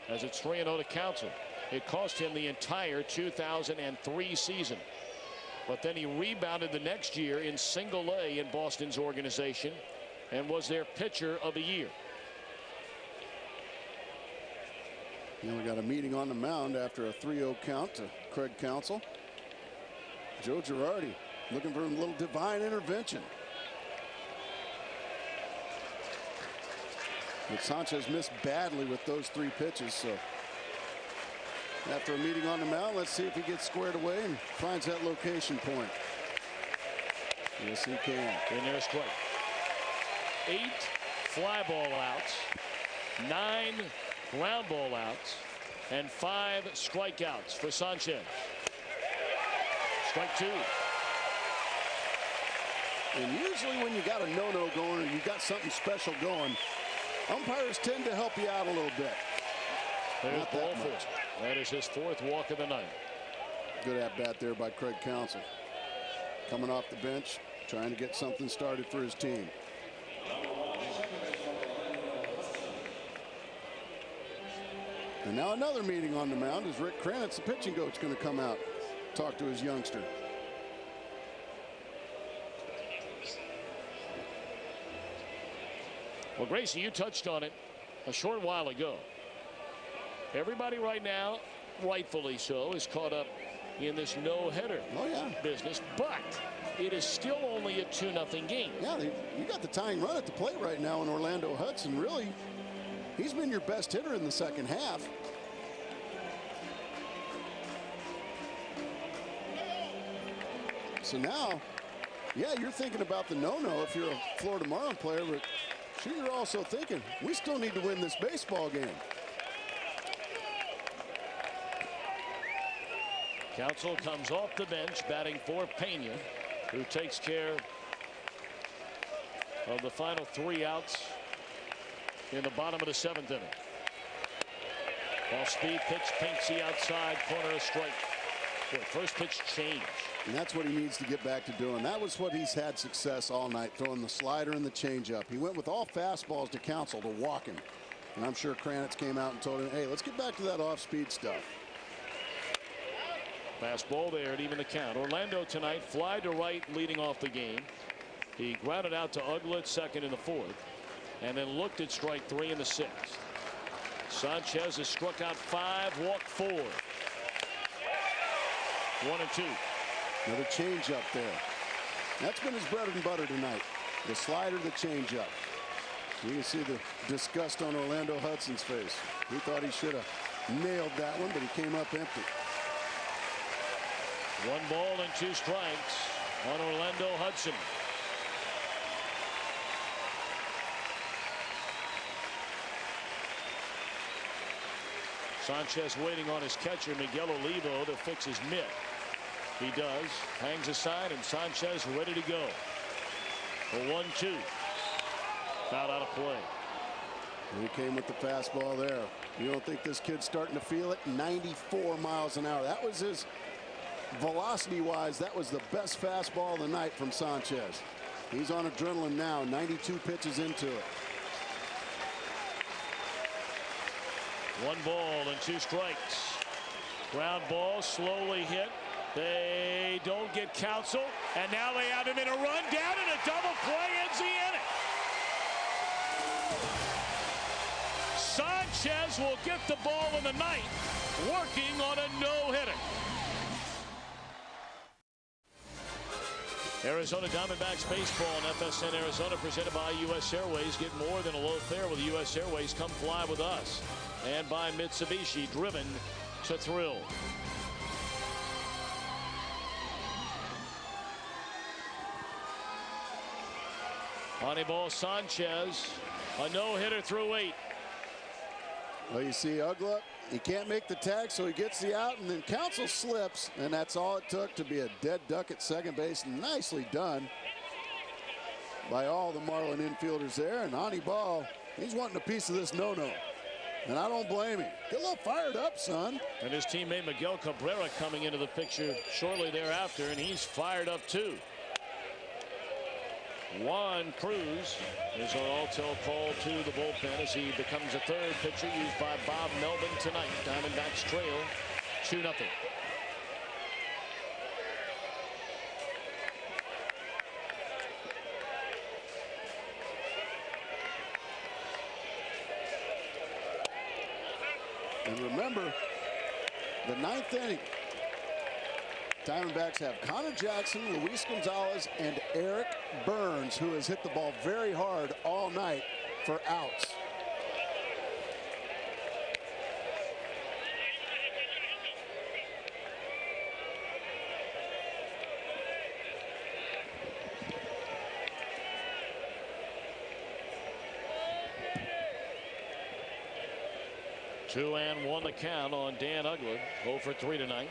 as it's 3-0 to Counsell. It cost him the entire 2003 season. But then he rebounded the next year in Single-A in Boston's organization and was their pitcher of the year. You know, we got a meeting on the mound after a 3-0 count to Craig Counsell. Joe Girardi looking for a little divine intervention. But Sanchez missed badly with those 3 pitches. So after a meeting on the mound, let's see if he gets squared away and finds that location point. Yes, he can. And there's strike. 8 fly ball outs, 9 ground ball outs, and 5 strikeouts for Sanchez. Strike 2. And usually when you got a no-no going or you got something special going, umpires tend to help you out a little bit. There's ball 4. That is his 4th walk of the night. Good at bat there by Craig Counsell. Coming off the bench, trying to get something started for his team. And now another meeting on the mound as Rick Kranitz, the pitching coach, going to come out, talk to his youngster. Well, Gracie, you touched on it a short while ago. Everybody right now, rightfully so, is caught up in this no-hitter business, but it is still only a 2-0 game. Yeah, you got the tying run at the plate right now in Orlando Hudson. Really, he's been your best hitter in the 2nd half. So now, yeah, you're thinking about the no-no if you're a Florida Marlin player, but sure, you're also thinking, we still need to win this baseball game. Counsell comes off the bench, batting for Pena, who takes care of the final 3 outs in the bottom of the 7th inning. Off speed pitch, Pinksy outside corner, a strike. Boy, first pitch change. And that's what he needs to get back to doing. That was what he's had success all night, throwing the slider and the changeup. He went with all fastballs to Counsell to walk him. And I'm sure Kranitz came out and told him, hey, let's get back to that off-speed stuff. Fastball there to even the count. Orlando tonight fly to right leading off the game. He grounded out to Uglett second in the 4th and then looked at strike 3 in the 6th. Sanchez has struck out 5, walked 4. 1 and 2. Another changeup there. That's been his bread and butter tonight. The slider, the changeup. You can see the disgust on Orlando Hudson's face. He thought he should have nailed that one, but he came up empty. 1 ball and 2 strikes on Orlando Hudson. Sanchez waiting on his catcher Miguel Olivo to fix his mitt. He does. Hangs aside, and Sanchez ready to go. A 1-2. Foul out of play. He came with the fastball there. You don't think this kid's starting to feel it? 94 miles an hour. That was his velocity-wise. That was the best fastball of the night from Sanchez. He's on adrenaline now. 92 pitches into it. 1 ball and 2 strikes. Ground ball slowly hit. They don't get Counsell, and now they have him in a run down, and a double play ends the inning. Sanchez will get the ball in the ninth, working on a no-hitter. Arizona Diamondbacks baseball on FSN Arizona, presented by U.S. Airways. Get more than a low fare with U.S. Airways. Come fly with us. And by Mitsubishi, driven to thrill. Anibal Sanchez, a no-hitter through 8. Well, you see Uglett, he can't make the tag, so he gets the out, and then Counsell slips, and that's all it took to be a dead duck at second base. Nicely done by all the Marlin infielders there. And Anibal, he's wanting a piece of this no-no, and I don't blame him. Get a little fired up, son. And his teammate Miguel Cabrera coming into the picture shortly thereafter, and he's fired up too. Juan Cruz is our all-tell call to the bullpen as he becomes a 3rd pitcher used by Bob Melvin tonight. Diamondbacks trail 2-0. And remember, the 9th inning, Diamondbacks have Connor Jackson, Luis Gonzalez, and Eric Burns, who has hit the ball very hard all night for outs. Two and 1 the count on Dan Uglett. 0 for 3 tonight.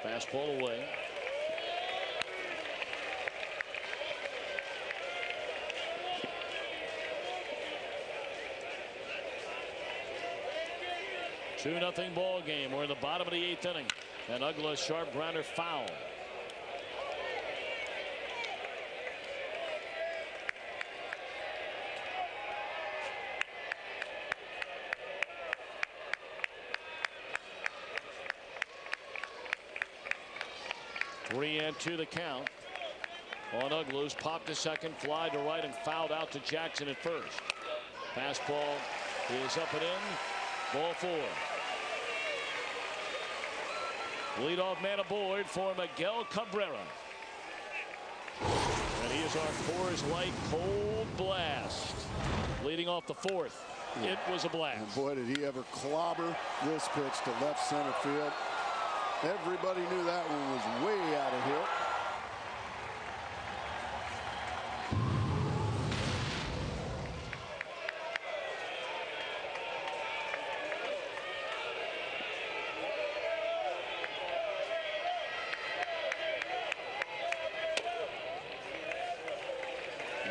Fastball away. Two nothing ball game. We're in the bottom of the 8th inning, and Uglett sharp grounder foul. Three and 2 the count on Uglett. Popped to second, fly to right, and fouled out to Jackson at first. Fastball is up and in. Ball 4. Leadoff man aboard for Miguel Cabrera. And he is our Coors Light Cold Blast. Leading off the 4th. It was a blast. And boy, did he ever clobber this pitch to left center field. Everybody knew that one was way out of here.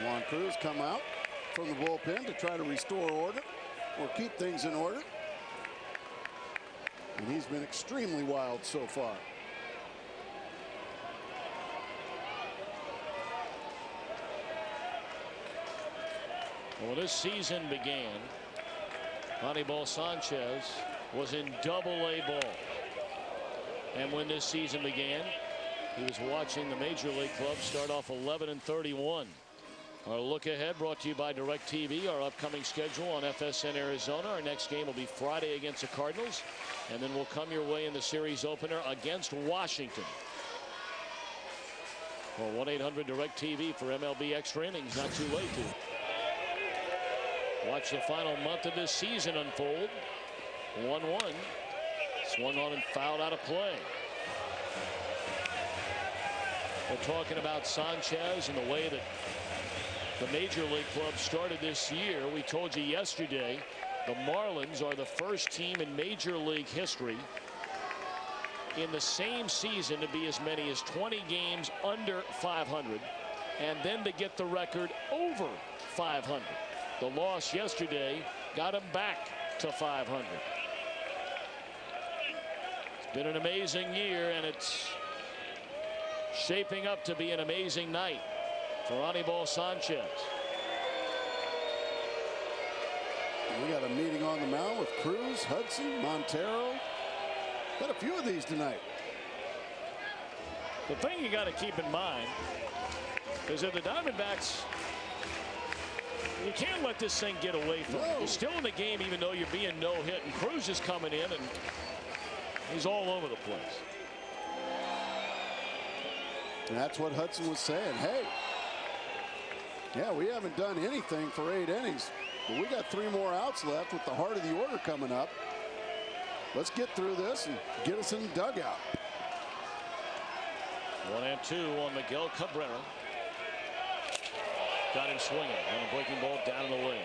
Juan Cruz come out. from the bullpen to try to restore order or keep things in order. And he's been extremely wild so far. When this season began, Anibal Sanchez was in Double-A ball. And when this season began, he was watching the Major League club start off 11-31. Our look ahead brought to you by DirecTV. Our upcoming schedule on FSN Arizona. Our next game will be Friday against the Cardinals. And then we'll come your way in the series opener against Washington. Or 1-800-DirecTV for MLB extra innings. Not too late to watch the final month of this season unfold. 1-1. Swung on and fouled out of play. We're talking about Sanchez and the way that the Major League club started this year. We told you yesterday the Marlins are the first team in Major League history in the same season to be as many as 20 games under 500 and then to get the record over 500. The loss yesterday got him back to 500. It's been an amazing year, and it's shaping up to be an amazing night for Anibal Sanchez. We got a meeting on the mound with Cruz, Hudson, Montero. Got a few of these tonight. The thing you got to keep in mind is that the Diamondbacks, you can't let this thing get away from you. You're still in the game even though you're being no hit, and Cruz is coming in and he's all over the place. And that's what Hudson was saying. Hey, yeah, we haven't done anything for 8 innings, but we got 3 more outs left with the heart of the order coming up. Let's get through this and get us in the dugout. 1-2 on Miguel Cabrera. Got him swinging on a breaking ball down in the lane.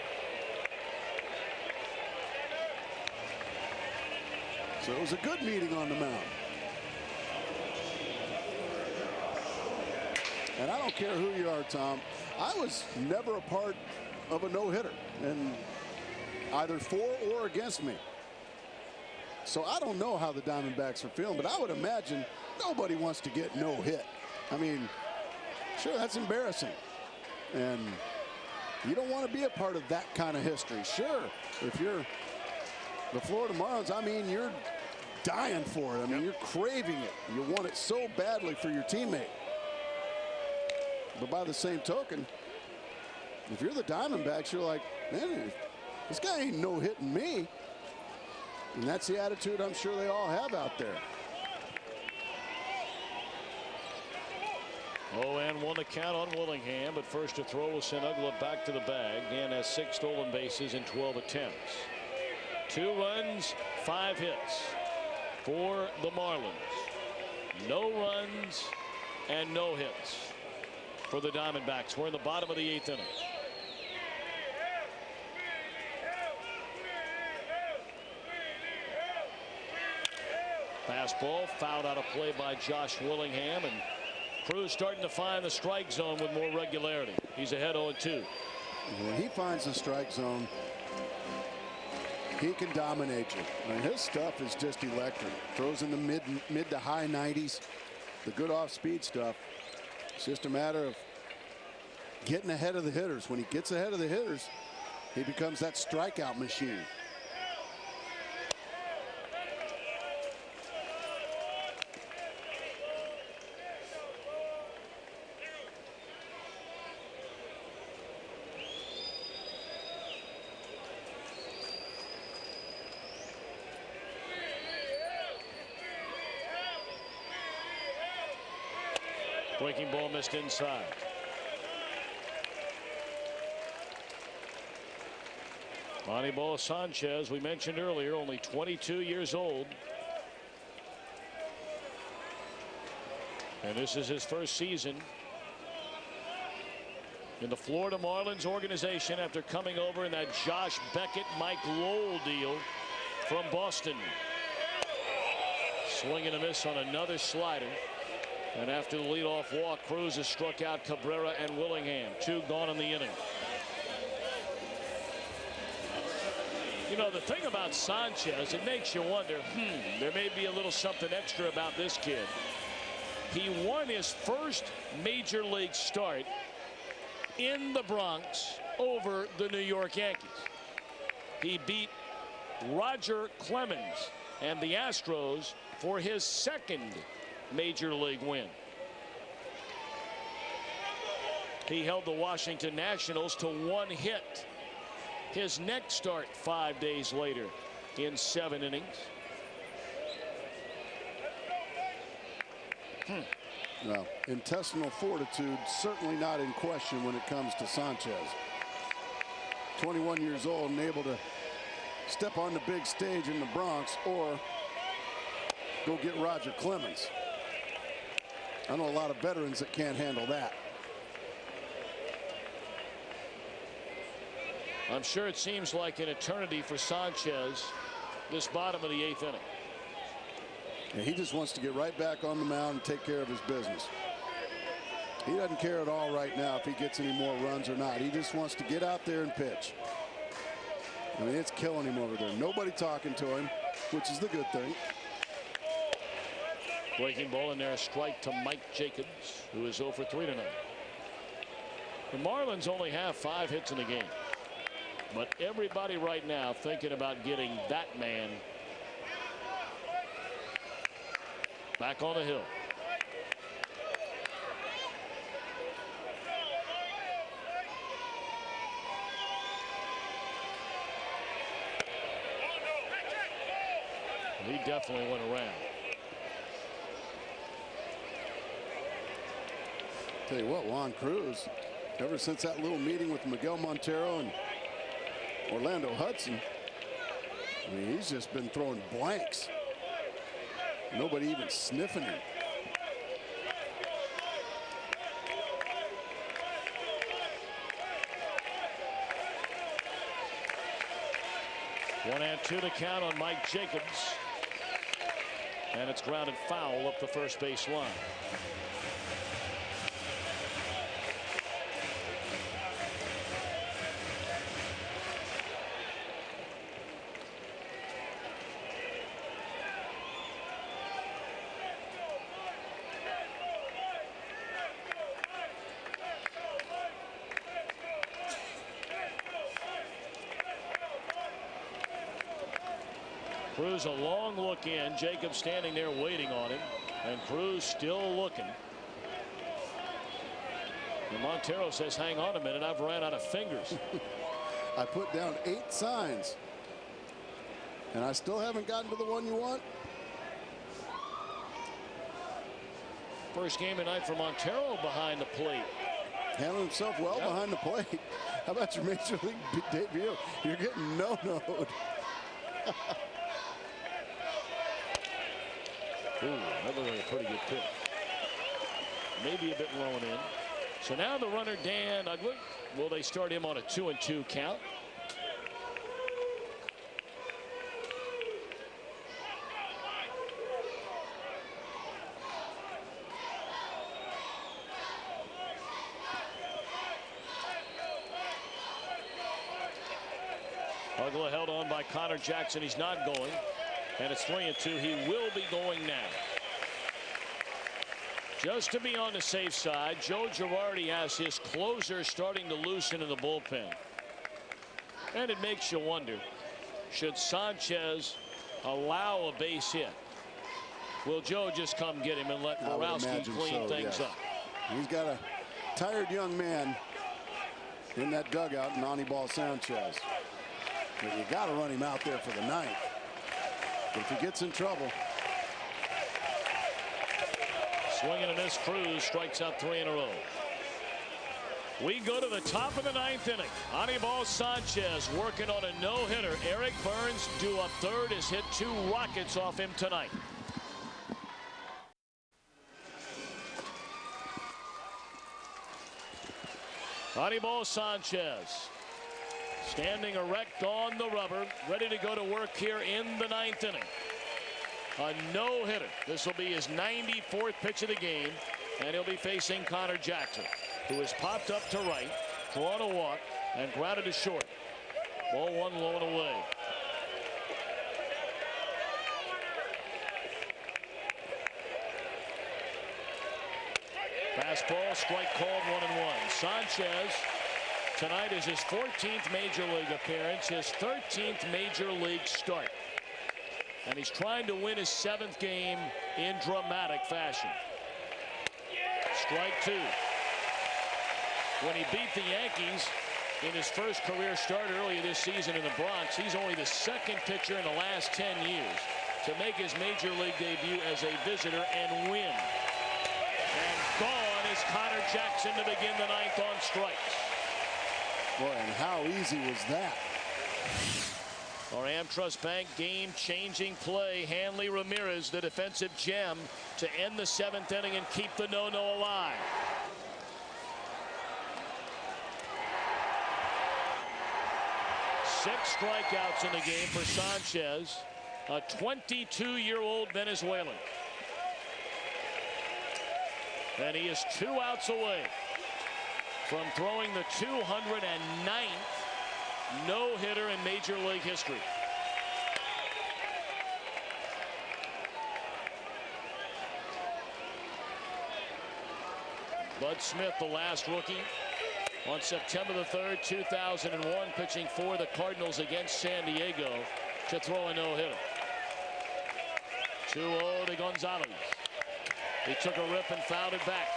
So it was a good meeting on the mound. And I don't care who you are, Tom. I was never a part of a no-hitter, and either for or against me. So I don't know how the Diamondbacks are feeling, but I would imagine nobody wants to get no hit. I mean, sure, that's embarrassing. And you don't want to be a part of that kind of history. Sure, if you're the Florida Marlins, I mean, you're dying for it. I mean, you're craving it. You want it so badly for your teammate. But by the same token, if you're the Diamondbacks, you're like, man, this guy ain't no-hitting me. And that's the attitude I'm sure they all have out there. 0-1 the count on Willingham, but first to throw will send Uggla back to the bag. Dan has 6 stolen bases in 12 attempts. 2 runs, 5 hits for the Marlins. No runs and no hits for the Diamondbacks. We're in the bottom of the 8th inning. Fastball fouled out of play by Josh Willingham, and Cruz starting to find the strike zone with more regularity. He's ahead 0-2. When he finds the strike zone, he can dominate you. I mean, his stuff is just electric. Throws in the mid to high 90s. The good off-speed stuff. It's just a matter of getting ahead of the hitters. When he gets ahead of the hitters, he becomes that strikeout machine. Breaking ball missed inside. Anibal Sanchez, we mentioned earlier, only 22 years old. And this is his first season in the Florida Marlins organization after coming over in that Josh Beckett, Mike Lowell deal from Boston. Swing and a miss on another slider. And after the leadoff walk, Cruz has struck out Cabrera and Willingham. 2 gone in the inning. You know, the thing about Sanchez, it makes you wonder, there may be a little something extra about this kid. He won his first major league start in the Bronx over the New York Yankees. He beat Roger Clemens and the Astros for his second major league win. He held the Washington Nationals to 1 hit. His next start 5 days later in 7 innings. Well, intestinal fortitude certainly not in question when it comes to Sanchez. 21 years old and able to step on the big stage in the Bronx or go get Roger Clemens. I know a lot of veterans that can't handle that. I'm sure it seems like an eternity for Sanchez this bottom of the 8th inning. And he just wants to get right back on the mound and take care of his business. He doesn't care at all right now if he gets any more runs or not. He just wants to get out there and pitch. I mean, it's killing him over there. Nobody talking to him, which is the good thing. Breaking ball in there, a strike to Mike Jacobs, who is 0 for 3 tonight. The Marlins only have 5 hits in the game. But everybody right now thinking about getting that man back on the hill. He definitely went around. Tell you what, Juan Cruz, ever since that little meeting with Miguel Montero and Orlando Hudson, I mean, he's just been throwing blanks. Nobody even sniffing him. One and 2 to count on Mike Jacobs. And it's grounded foul up the first base line. Cruz a long look in. Jacobs standing there waiting on him. And Cruz still looking. And Montero says, hang on a minute, I've ran out of fingers. I put down 8 signs. And I still haven't gotten to the one you want. First game tonight for Montero behind the plate. Handling himself well behind the plate. How about your major league debut? You're getting no-no'd. Ooh, that looked like a pretty good pitch. Maybe a bit low and in. So now the runner, Dan Uggla. Will they start him on a 2-2 count? Uggla held on by Connor Jackson. He's not going. And it's 3-2. He will be going now. Just to be on the safe side, Joe Girardi has his closer starting to loosen in the bullpen. And it makes you wonder, should Sanchez allow a base hit? Will Joe just come get him and let Borowski clean things up? He's got a tired young man in that dugout in Anibal Sanchez. But you got to run him out there for the ninth. But if he gets in trouble. Swinging and miss. Cruz strikes out 3 in a row. We go to the top of the 9th inning. Anibal Sanchez working on a no-hitter. Eric Burns due up third has hit 2 rockets off him tonight. Anibal Sanchez standing erect on the rubber, ready to go to work here in the 9th inning. A no-hitter. This will be his 94th pitch of the game, and he'll be facing Connor Jackson, who has popped up to right, drawn a walk, and grounded to short. Ball 1 low and away. Fastball, strike called, 1-1. Sanchez tonight is his 14th major league appearance, his 13th major league start. And he's trying to win his 7th game in dramatic fashion. Strike 2. When he beat the Yankees in his first career start earlier this season in the Bronx, he's only the 2nd pitcher in the last 10 years to make his major league debut as a visitor and win. And gone is Connor Jackson to begin the 9th on strikes. Boy, and how easy was that? Our AmTrust Bank game-changing play. Hanley Ramirez, the defensive gem, to end the 7th inning and keep the no-no alive. Six strikeouts in the game for Sanchez, a 22-year-old Venezuelan. And he is 2 outs away from throwing the 209th no-hitter in Major League history. Bud Smith, the last rookie, on September the 3rd, 2001, pitching for the Cardinals against San Diego to throw a no-hitter. 2-0 to Gonzalez. He took a rip and fouled it back.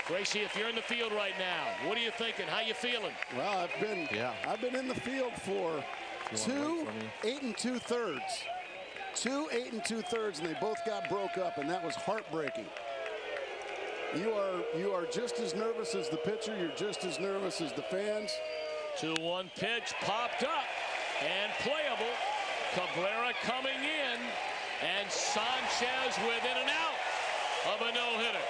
Gracie, if you're in the field right now, what are you thinking? How you feeling? Well, I've been in the field for 2 8 2/3. 2 8 2/3, and they both got broke up, and that was heartbreaking. You are just as nervous as the pitcher. You're just as nervous as the fans. 2-1 pitch popped up and playable. Cabrera coming in, and Sanchez within an out of a no-hitter.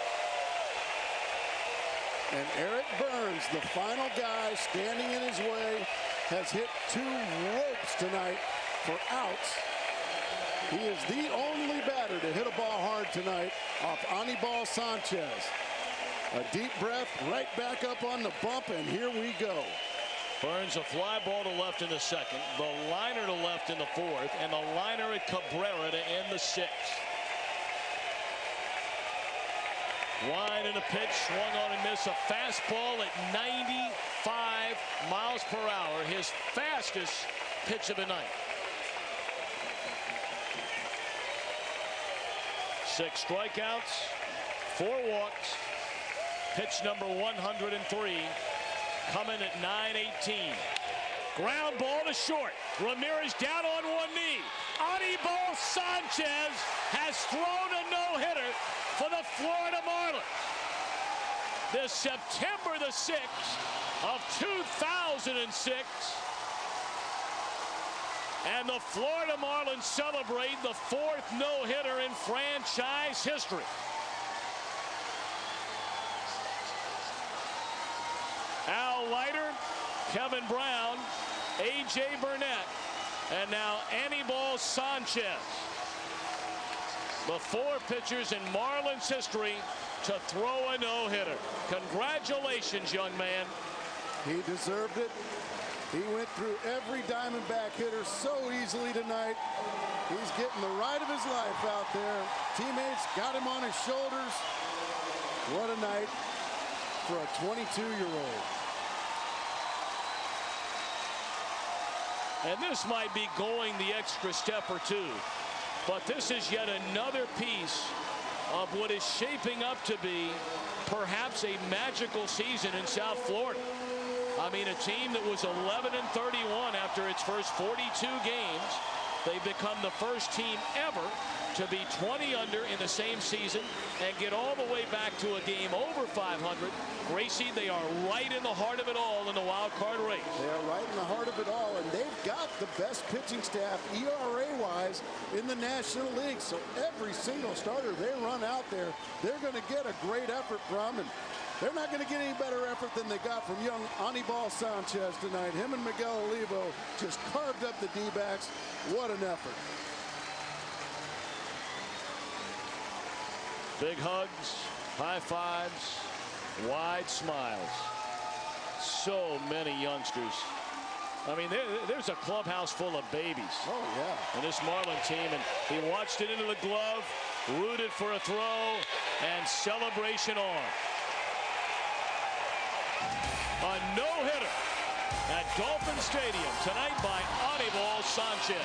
And Eric Burns, the final guy standing in his way, has hit 2 ropes tonight for outs. He is the only batter to hit a ball hard tonight off Anibal Sanchez. A deep breath, right back up on the bump, and here we go. Burns a fly ball to left in the 2nd, the liner to left in the 4th, and the liner at Cabrera to end the 6th. Wide in a pitch, swung on and missed. A fastball at 95 miles per hour, his fastest pitch of the night. 6 strikeouts, 4 walks. Pitch number 103, coming at 9:18. Ground ball to short. Ramirez down on one knee. Anibal Sanchez has thrown a no-hitter for the Florida Marlins. This September the 6th of 2006. And the Florida Marlins celebrate the 4th no-hitter in franchise history. Al Leiter, Kevin Brown, A.J. Burnett, and now Anibal Sanchez. The 4 pitchers in Marlins history to throw a no-hitter. Congratulations, young man. He deserved it. He went through every Diamondback hitter so easily tonight. He's getting the ride of his life out there. Teammates got him on his shoulders. What a night for a 22-year-old. And this might be going the extra step or 2, but this is yet another piece of what is shaping up to be perhaps a magical season in South Florida. I mean, a team that was 11-31 after its first 42 games. They've become the first team ever to be 20 under in the same season and get all the way back to a game over 500. Gracie, they are right in the heart of it all in the wild card race. They are right in the heart of it all, and they've got the best pitching staff ERA-wise in the National League. So every single starter they run out there, they're going to get a great effort from, and they're not going to get any better effort than they got from young Anibal Sanchez tonight. Him and Miguel Olivo just carved up the D-backs. What an effort. Big hugs, high fives, wide smiles. So many youngsters. I mean, there's a clubhouse full of babies. Oh, yeah. And this Marlin team, and he watched it into the glove. rooted for a throw, and celebration on. A no-hitter at Dolphin Stadium tonight by Anibal Sanchez.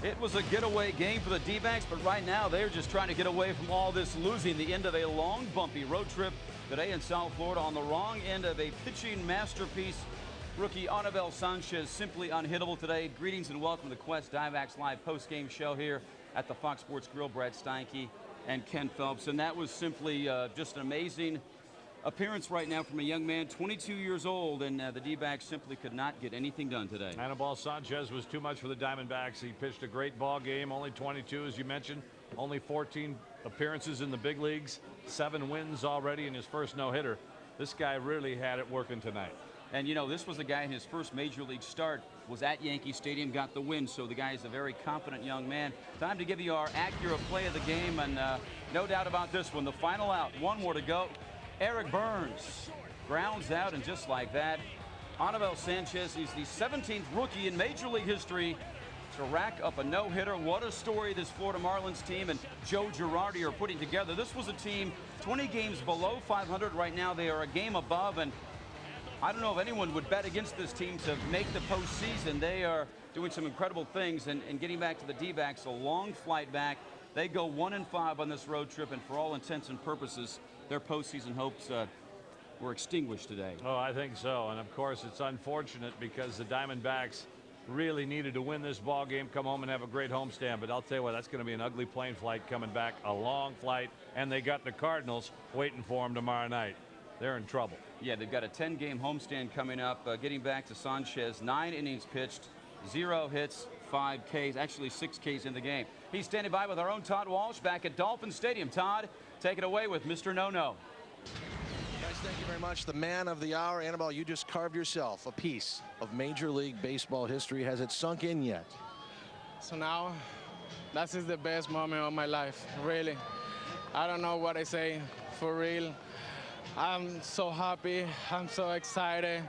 It was a getaway game for the D-backs, but right now they're just trying to get away from all this losing. The end of a long, bumpy road trip today in South Florida on the wrong end of a pitching masterpiece. Rookie Anibal Sanchez simply unhittable today. Greetings and welcome to the Quest Diamondbacks Live post-game show here at the Fox Sports Grill. Brad Steinke and Ken Phelps. And that was simply just an amazing appearance right now from a young man, 22 years old, and the D-backs simply could not get anything done today. Anibal Sanchez was too much for the Diamondbacks. He pitched a great ball game, only 22, as you mentioned, only 14 appearances in the big leagues, 7 wins already in his first no-hitter. This guy really had it working tonight. And, you know, this was a guy in his first major league start, was at Yankee Stadium, got the win, so the guy is a very confident young man. Time to give you our accurate play of the game, and no doubt about this one. The final out, one more to go. Eric Burns grounds out, and just like that, Anibal Sanchez is the 17th rookie in Major League history to rack up a no-hitter. What a story this Florida Marlins team and Joe Girardi are putting together. This was a team 20 games below 500. Right now they are a game above, and I don't know if anyone would bet against this team to make the postseason. They are doing some incredible things, and getting back to the D-backs, a long flight back. They go 1-5 on this road trip, and for all intents and purposes, their postseason hopes were extinguished today. Oh, I think so. And of course, it's unfortunate because the Diamondbacks really needed to win this ball game, come home and have a great homestand. But I'll tell you what, that's going to be an ugly plane flight coming back, a long flight, and they got the Cardinals waiting for them tomorrow night. They're in trouble. Yeah, they've got a 10-game homestand coming up. Getting back to Sanchez, 9 innings pitched, 0 hits, 5 Ks, actually 6 Ks in the game. He's standing by with our own Todd Walsh back at Dolphin Stadium. Todd, take it away with Mr. No-No. Guys, thank you very much. The man of the hour, Anibal, you just carved yourself a piece of Major League Baseball history. Has it sunk in yet? So now, that is the best moment of my life, really. I don't know what I say, for real. I'm so happy, I'm so excited.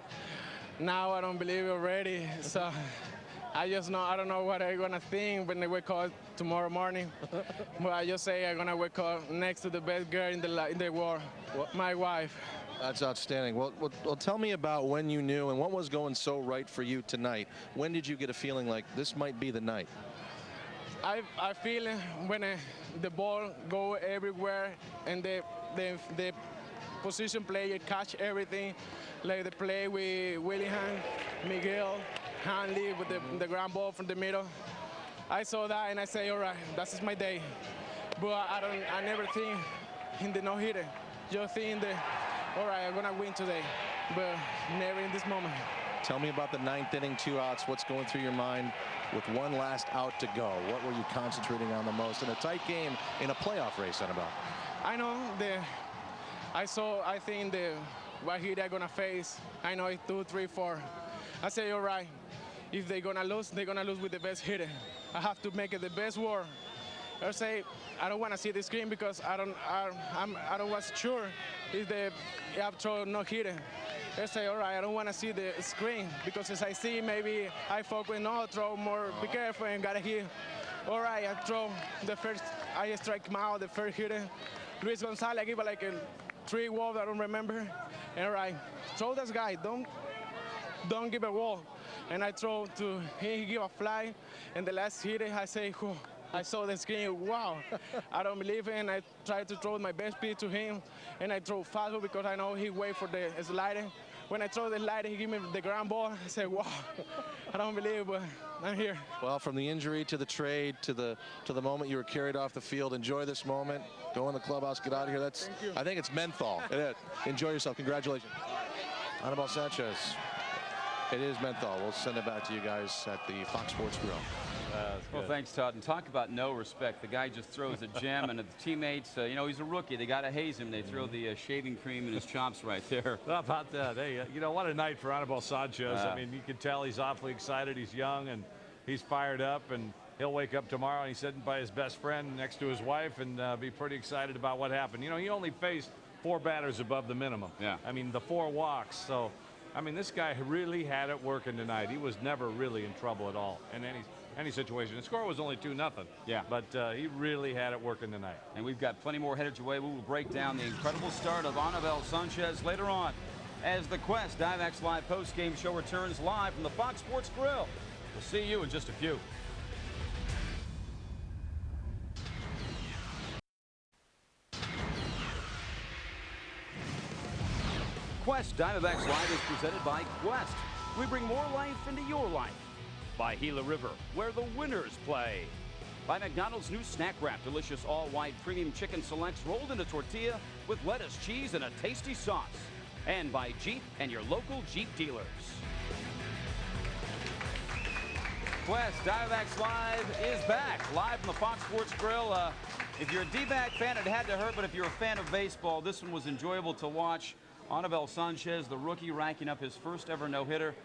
Now I don't believe it already, so I just know, I don't know what I'm gonna think when I wake up tomorrow morning. But I just say I'm gonna wake up next to the best girl in the world, my wife. That's outstanding. Well, tell me about when you knew and what was going so right for you tonight. When did you get a feeling like this might be the night? I feel when the ball go everywhere and the position player catch everything, like the play with Willingham, Miguel, Hanley with the ground ball from the middle. I saw that and I say, all right, that's my day. But I never think in the no-hitter. Just think all right, I'm gonna win today, but never in this moment. Tell me about the 9th inning, 2 outs. What's going through your mind with one last out to go? What were you concentrating on the most in a tight game in a playoff race, Anibal? I know I think what hitter I'm gonna face. I know it's 2, 3, 4. I say, all right, if they're gonna lose with the best hitter. I have to make it the best work. I say, I don't want to see the screen because I don't was sure if they have thrown no hitter. I say, all right, I don't want to see the screen because as I see, maybe I focus, no, throw more, be careful and got to hit. All right, I throw the first, I strike him out, the first hitter. Luis Gonzalez, I give it like a 3 wall, I don't remember. And all right, throw this guy, don't give a wall. And I throw to him, he give a fly, and the last hitter, I say, oh, I saw the screen, wow. I don't believe it, and I try to throw my best pitch to him, and I throw fastball because I know he wait for the slider. When I throw the slider, he give me the ground ball. I say, wow, I don't believe it, but I'm here. Well, from the injury to the trade to the moment you were carried off the field, enjoy this moment. Go in the clubhouse, get out of here. That's, I think it's menthol. Enjoy yourself. Congratulations. Anibal Sanchez. It is menthol. We'll send it back to you guys at the Fox Sports Grill. Well, thanks, Todd. And talk about no respect. The guy just throws a gem, and the teammates, you know, he's a rookie. They got to haze him. They throw the shaving cream in his chops right there. How about that? Hey, you know, what a night for Anibal Sanchez. I mean, you can tell he's awfully excited. He's young, and he's fired up, and he'll wake up tomorrow, and he's sitting by his best friend next to his wife and be pretty excited about what happened. You know, he only faced 4 batters above the minimum. Yeah. I mean, the 4 walks. So, I mean, this guy really had it working tonight. He was never really in trouble at all in any situation. The score was only 2-0. Yeah. But he really had it working tonight. And we've got plenty more headed your way. We will break down the incredible start of Anibal Sanchez later on as the Quest Diamondbacks Live post-game show returns live from the Fox Sports Grill. We'll see you in just a few. Quest Diamondbacks Live is presented by Quest. We bring more life into your life. By Gila River, where the winners play. By McDonald's new snack wrap, delicious all-white premium chicken selects rolled into tortilla with lettuce, cheese, and a tasty sauce. And by Jeep and your local Jeep dealers. Quest Diamondbacks Live is back, live from the Fox Sports Grill. If you're a D-back fan, it had to hurt, but if you're a fan of baseball, this one was enjoyable to watch. Anibal Sanchez, the rookie, racking up his first ever no-hitter.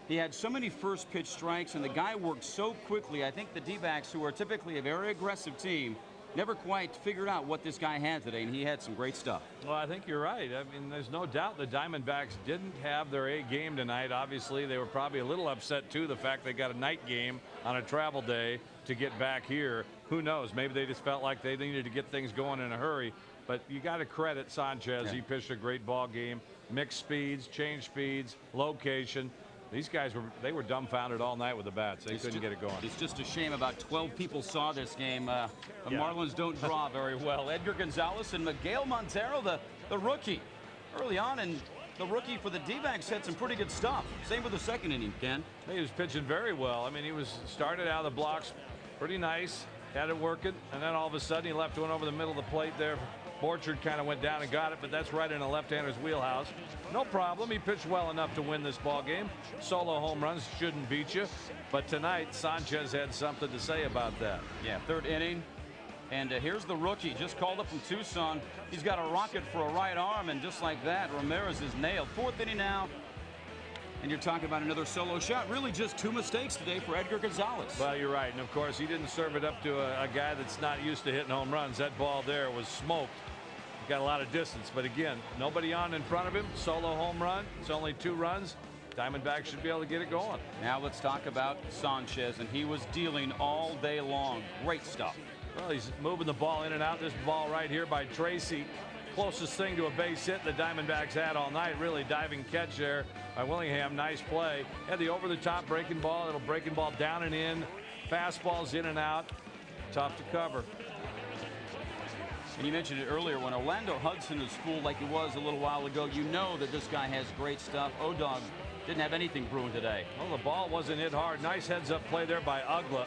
He had so many first pitch strikes, and the guy worked so quickly. I think the D-backs, who are typically a very aggressive team, never quite figured out what this guy had today, and he had some great stuff. Well, I think you're right. I mean, there's no doubt the Diamondbacks didn't have their A game tonight. Obviously, they were probably a little upset, too, the fact they got a night game on a travel day to get back here. Who knows? Maybe they just felt like they needed to get things going in a hurry. But you got to credit Sanchez. Yeah. He pitched a great ball game. Mixed speeds, change speeds, location. These guys were dumbfounded all night with the bats. They couldn't get it going. It's just a shame about 12 people saw this game. The Marlins don't draw very well. Edgar Gonzalez and Miguel Montero, the rookie. Early on, and the rookie for the D-backs had some pretty good stuff. Same with the second inning, Ken. He was pitching very well. I mean, he was started out of the blocks pretty nice, had it working, and then all of a sudden he left one over the middle of the plate there. Borchard kind of went down and got it, but that's right in a left-hander's wheelhouse. No problem. He pitched well enough to win this ball game. Solo home runs shouldn't beat you. But tonight, Sanchez had something to say about that. Yeah, third inning. And here's the rookie, just called up from Tucson. He's got a rocket for a right arm, and just like that, Ramirez is nailed. Fourth inning now. And you're talking about another solo shot. Really just 2 mistakes today for Edgar Gonzalez. Well, you're right. And, of course, he didn't serve it up to a guy that's not used to hitting home runs. That ball there was smoked. Got a lot of distance. But, again, nobody on in front of him. Solo home run. It's only 2 runs. Diamondbacks should be able to get it going. Now let's talk about Sanchez. And he was dealing all day long. Great stuff. Well, he's moving the ball in and out. This ball right here by Tracy. Closest thing to a base hit the Diamondbacks had all night. Really diving catch there by Willingham. Nice play. Had the over-the-top breaking ball. Little breaking ball down and in. Fastballs in and out. Tough to cover. And you mentioned it earlier, when Orlando Hudson is fooled like he was a little while ago, you know that this guy has great stuff. O-Dog didn't have anything brewing today. Well, the ball wasn't hit hard. Nice heads-up play there by Ugla.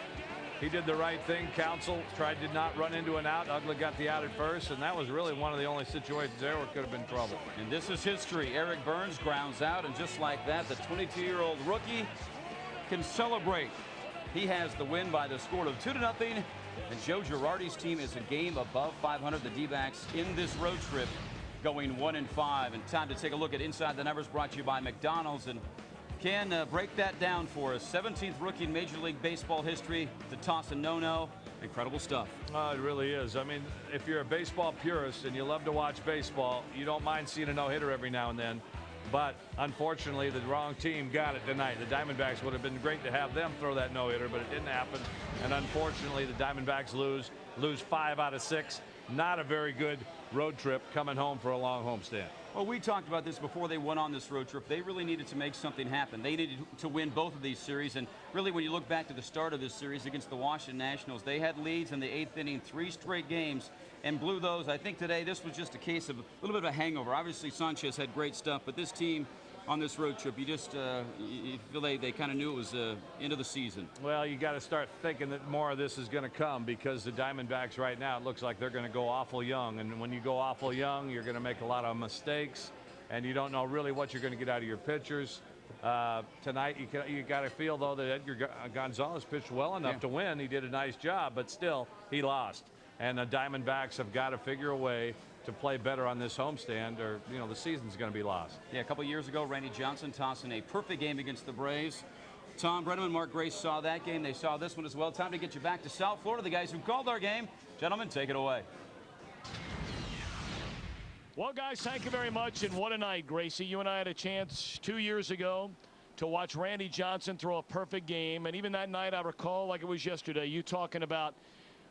He did the right thing. Counsell did not run into an out. Ugla got the out at first, and that was really one of the only situations there where it could have been trouble. And this is history. Eric Burns grounds out, and just like that, the 22-year-old rookie can celebrate. He has the win by the score of 2-0. And Joe Girardi's team is a game above 500. The D-backs in this road trip going 1-5. And time to take a look at Inside the Numbers, brought to you by McDonald's. And Ken, break that down for us. 17th rookie in Major League Baseball history to toss a no-no. Incredible stuff. Oh, it really is. I mean, if you're a baseball purist and you love to watch baseball, you don't mind seeing a no-hitter every now and then. But unfortunately, the wrong team got it tonight. The Diamondbacks would have been great to have them throw that no-hitter, but it didn't happen. And unfortunately, the Diamondbacks lose 5 out of 6. Not a very good road trip coming home for a long homestand. Well, we talked about this before they went on this road trip. They really needed to make something happen. They needed to win both of these series. And really, when you look back to the start of this series against the Washington Nationals, they had leads in the 8th inning, 3 straight games, and blew those. I think today this was just a case of a little bit of a hangover. Obviously, Sanchez had great stuff, but this team on this road trip, you feel they kind of knew it was end of the season. Well, you got to start thinking that more of this is going to come, because the Diamondbacks right now, it looks like they're going to go awful young. And when you go awful young, you're going to make a lot of mistakes, and you don't know really what you're going to get out of your pitchers. Tonight, you got to feel, though, that Edgar Gonzalez pitched well enough to win. He did a nice job, but still, he lost. And the Diamondbacks have got to figure a way to play better on this homestand, or the season's going to be lost. Yeah, a couple years ago, Randy Johnson tossing a perfect game against the Braves. Tom Brenneman, Mark Grace saw that game. They saw this one as well. Time to get you back to South Florida. The guys who called our game, gentlemen, take it away. Well, guys, thank you very much. And what a night, Gracie. You and I had a chance 2 years ago to watch Randy Johnson throw a perfect game. And even that night, I recall like it was yesterday, you talking about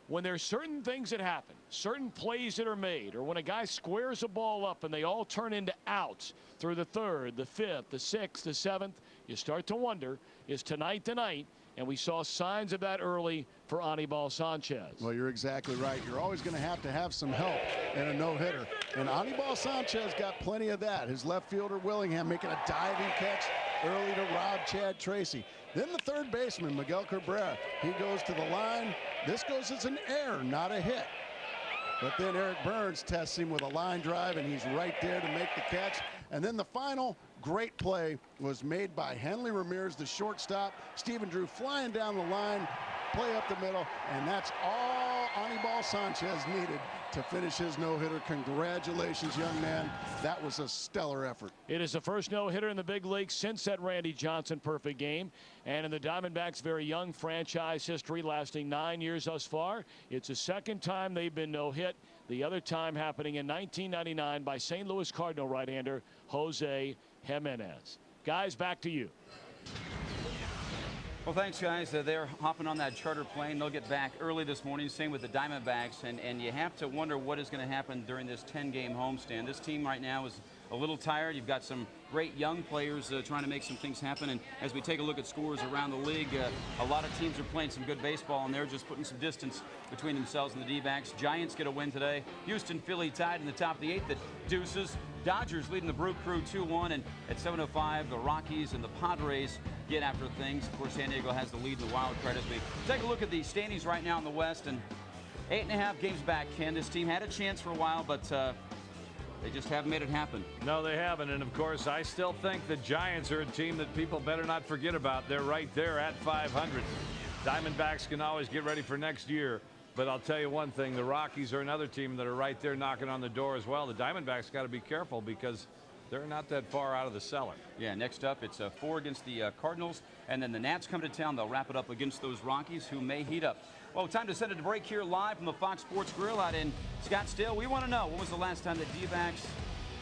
when there's certain things that happen, certain plays that are made, or when a guy squares a ball up and they all turn into outs through the third, the fifth, the sixth, the seventh, you start to wonder, is tonight the night? And we saw signs of that early for Anibal Sanchez. Well, you're exactly right. You're always going to have some help in a no-hitter. And Anibal Sanchez got plenty of that. His left fielder, Willingham, making a diving catch early to rob Chad Tracy. Then the third baseman, Miguel Cabrera, he goes to the line. This goes as an error, not a hit. But then Eric Burns tests him with a line drive, and he's right there to make the catch. And then the final great play was made by Henley Ramirez, the shortstop. Stephen Drew flying down the line, play up the middle, and that's all Anibal Sanchez needed to finish his no-hitter. Congratulations, young man. That was a stellar effort. It is the first no-hitter in the big league since that Randy Johnson perfect game. And in the Diamondbacks' very young franchise history, lasting 9 years thus far, it's the second time they've been no-hit. The other time happening in 1999 by St. Louis Cardinal right-hander Jose Jimenez. Guys, back to you. Well, thanks, guys. They're hopping on that charter plane. They'll get back early this morning. Same with the Diamondbacks. And you have to wonder what is going to happen during this 10-game homestand. This team right now is a little tired. You've got some great young players trying to make some things happen. And as we take a look at scores around the league, a lot of teams are playing some good baseball, and they're just putting some distance between themselves and the D-backs. Giants get a win today. Houston, Philly tied in the top of the 8th at deuces. Dodgers leading the Brew Crew 2-1, and at 7:05, the Rockies and the Padres get after things. Of course, San Diego has the lead in the wild card as we take a look at the standings right now in the West. And 8.5 games back, Ken. This team had a chance for a while, but they just haven't made it happen. No, they haven't. And, of course, I still think the Giants are a team that people better not forget about. They're right there at 500. Diamondbacks can always get ready for next year. But I'll tell you one thing, the Rockies are another team that are right there knocking on the door as well. The Diamondbacks got to be careful because they're not that far out of the cellar. Yeah, next up, it's 4 against the Cardinals, and then the Nats come to town. They'll wrap it up against those Rockies, who may heat up. Well, time to send it to break here live from the Fox Sports Grill out in Scottsdale. We want to know, when was the last time the D-backs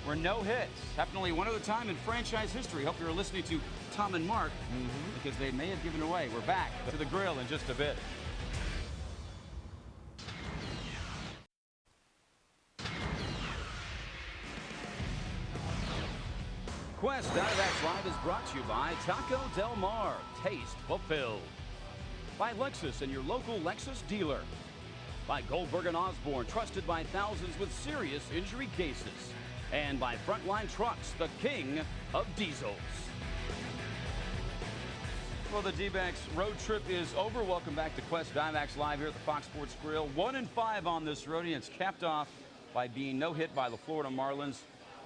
were no hits? Happened only one other time in franchise history. Hope you're listening to Tom and Mark, because they may have given away. We're back to the grill in just a bit. Quest Diamondbacks Live is brought to you by Taco Del Mar. Taste fulfilled. By Lexus and your local Lexus dealer. By Goldberg & Osborne, trusted by thousands with serious injury cases. And by Frontline Trucks, the king of diesels. Well, the D-backs road trip is over. Welcome back to Quest Diamondbacks Live here at the Fox Sports Grill. 1-5 on this road, and it's capped off by being no hit by the Florida Marlins.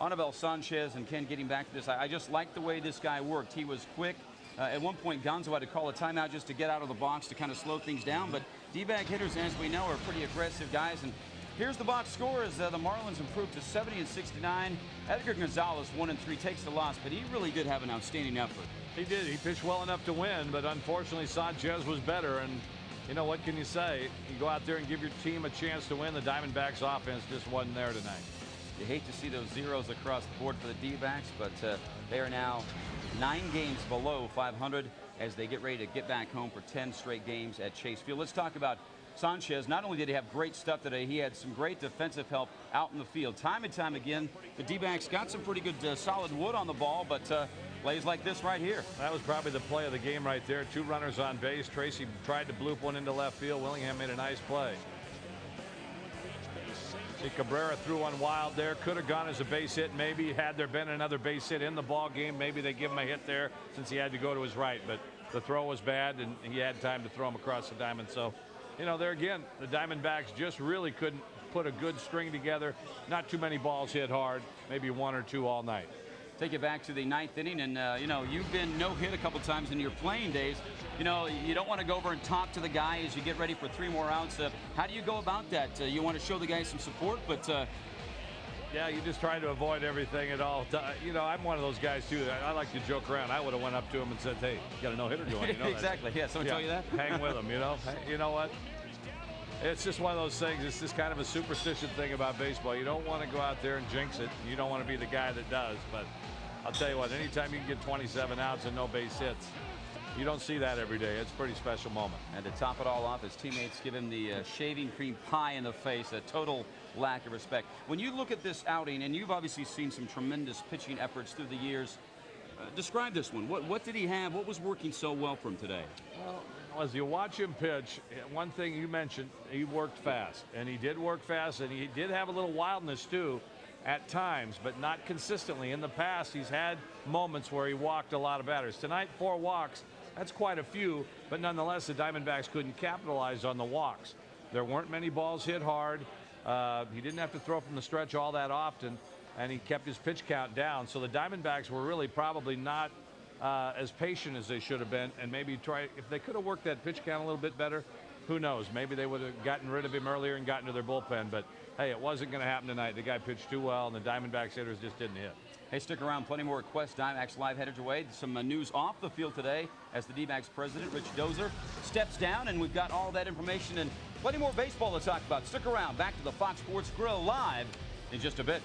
Anibal Sanchez, and Ken, getting back to this, I just like the way this guy worked. He was quick. At one point, Gonzo had to call a timeout just to get out of the box to kind of slow things down. But D-back hitters, as we know, are pretty aggressive guys. And here's the box score as the Marlins improved to 70-69. Edgar Gonzalez, 1-3, takes the loss, but he really did have an outstanding effort. He did. He pitched well enough to win, but unfortunately, Sanchez was better. And, you know, what can you say? You go out there and give your team a chance to win. The Diamondbacks offense just wasn't there tonight. You hate to see those zeros across the board for the D-backs, but they are now 9 games below 500 as they get ready to get back home for 10 straight games at Chase Field. Let's talk about Sanchez. Not only did he have great stuff today, he had some great defensive help out in the field. Time and time again, the D-backs got some pretty good solid wood on the ball, but plays like this right here. That was probably the play of the game right there. 2 runners on base. Tracy tried to bloop one into left field. Willingham made a nice play. See, Cabrera threw one wild there. Could have gone as a base hit. Maybe had there been another base hit in the ball game, maybe they give him a hit there since he had to go to his right. But the throw was bad, and he had time to throw him across the diamond. So, you know, there again, the Diamondbacks just really couldn't put a good string together. Not too many balls hit hard, maybe 1 or 2 all night. Take it back to the 9th inning, and you know, you've been no hit a couple times in your playing days. You know, you don't want to go over and talk to the guy as you get ready for 3 more outs. How do you go about that? You want to show the guy some support, but yeah, you just try to avoid everything at all. You know, I'm one of those guys too. I like to joke around. I would have went up to him and said, "Hey, you got a no-hitter going?" You know, exactly. Yeah, someone tell you that. Hang with him. You know. Hey, you know what? It's just one of those things. It's just kind of a superstition thing about baseball. You don't want to go out there and jinx it. You don't want to be the guy that does. But I'll tell you what, anytime you can get 27 outs and no base hits, you don't see that every day. It's a pretty special moment. And to top it all off, his teammates give him the shaving cream pie in the face, a total lack of respect. When you look at this outing, and you've obviously seen some tremendous pitching efforts through the years, describe this one. What did he have? What was working so well for him today? Well, as you watch him pitch, one thing you mentioned, he worked fast. And he did work fast, and he did have a little wildness, too, at times, but not consistently. In the past, he's had moments where he walked a lot of batters. Tonight, 4 walks. That's quite a few, but nonetheless, the Diamondbacks couldn't capitalize on the walks. There weren't many balls hit hard. He didn't have to throw from the stretch all that often, and he kept his pitch count down. So the Diamondbacks were really probably not as patient as they should have been, and maybe if they could have worked that pitch count a little bit better, who knows? Maybe they would have gotten rid of him earlier and gotten to their bullpen, but hey, it wasn't going to happen tonight. The guy pitched too well, and the Diamondbacks hitters just didn't hit. Hey, stick around. Plenty more Quest Diamondbacks Live headed your way. Some news off the field today as the D-backs president, Rich Dozer, steps down, and we've got all that information and plenty more baseball to talk about. Stick around. Back to the Fox Sports Grill live in just a bit.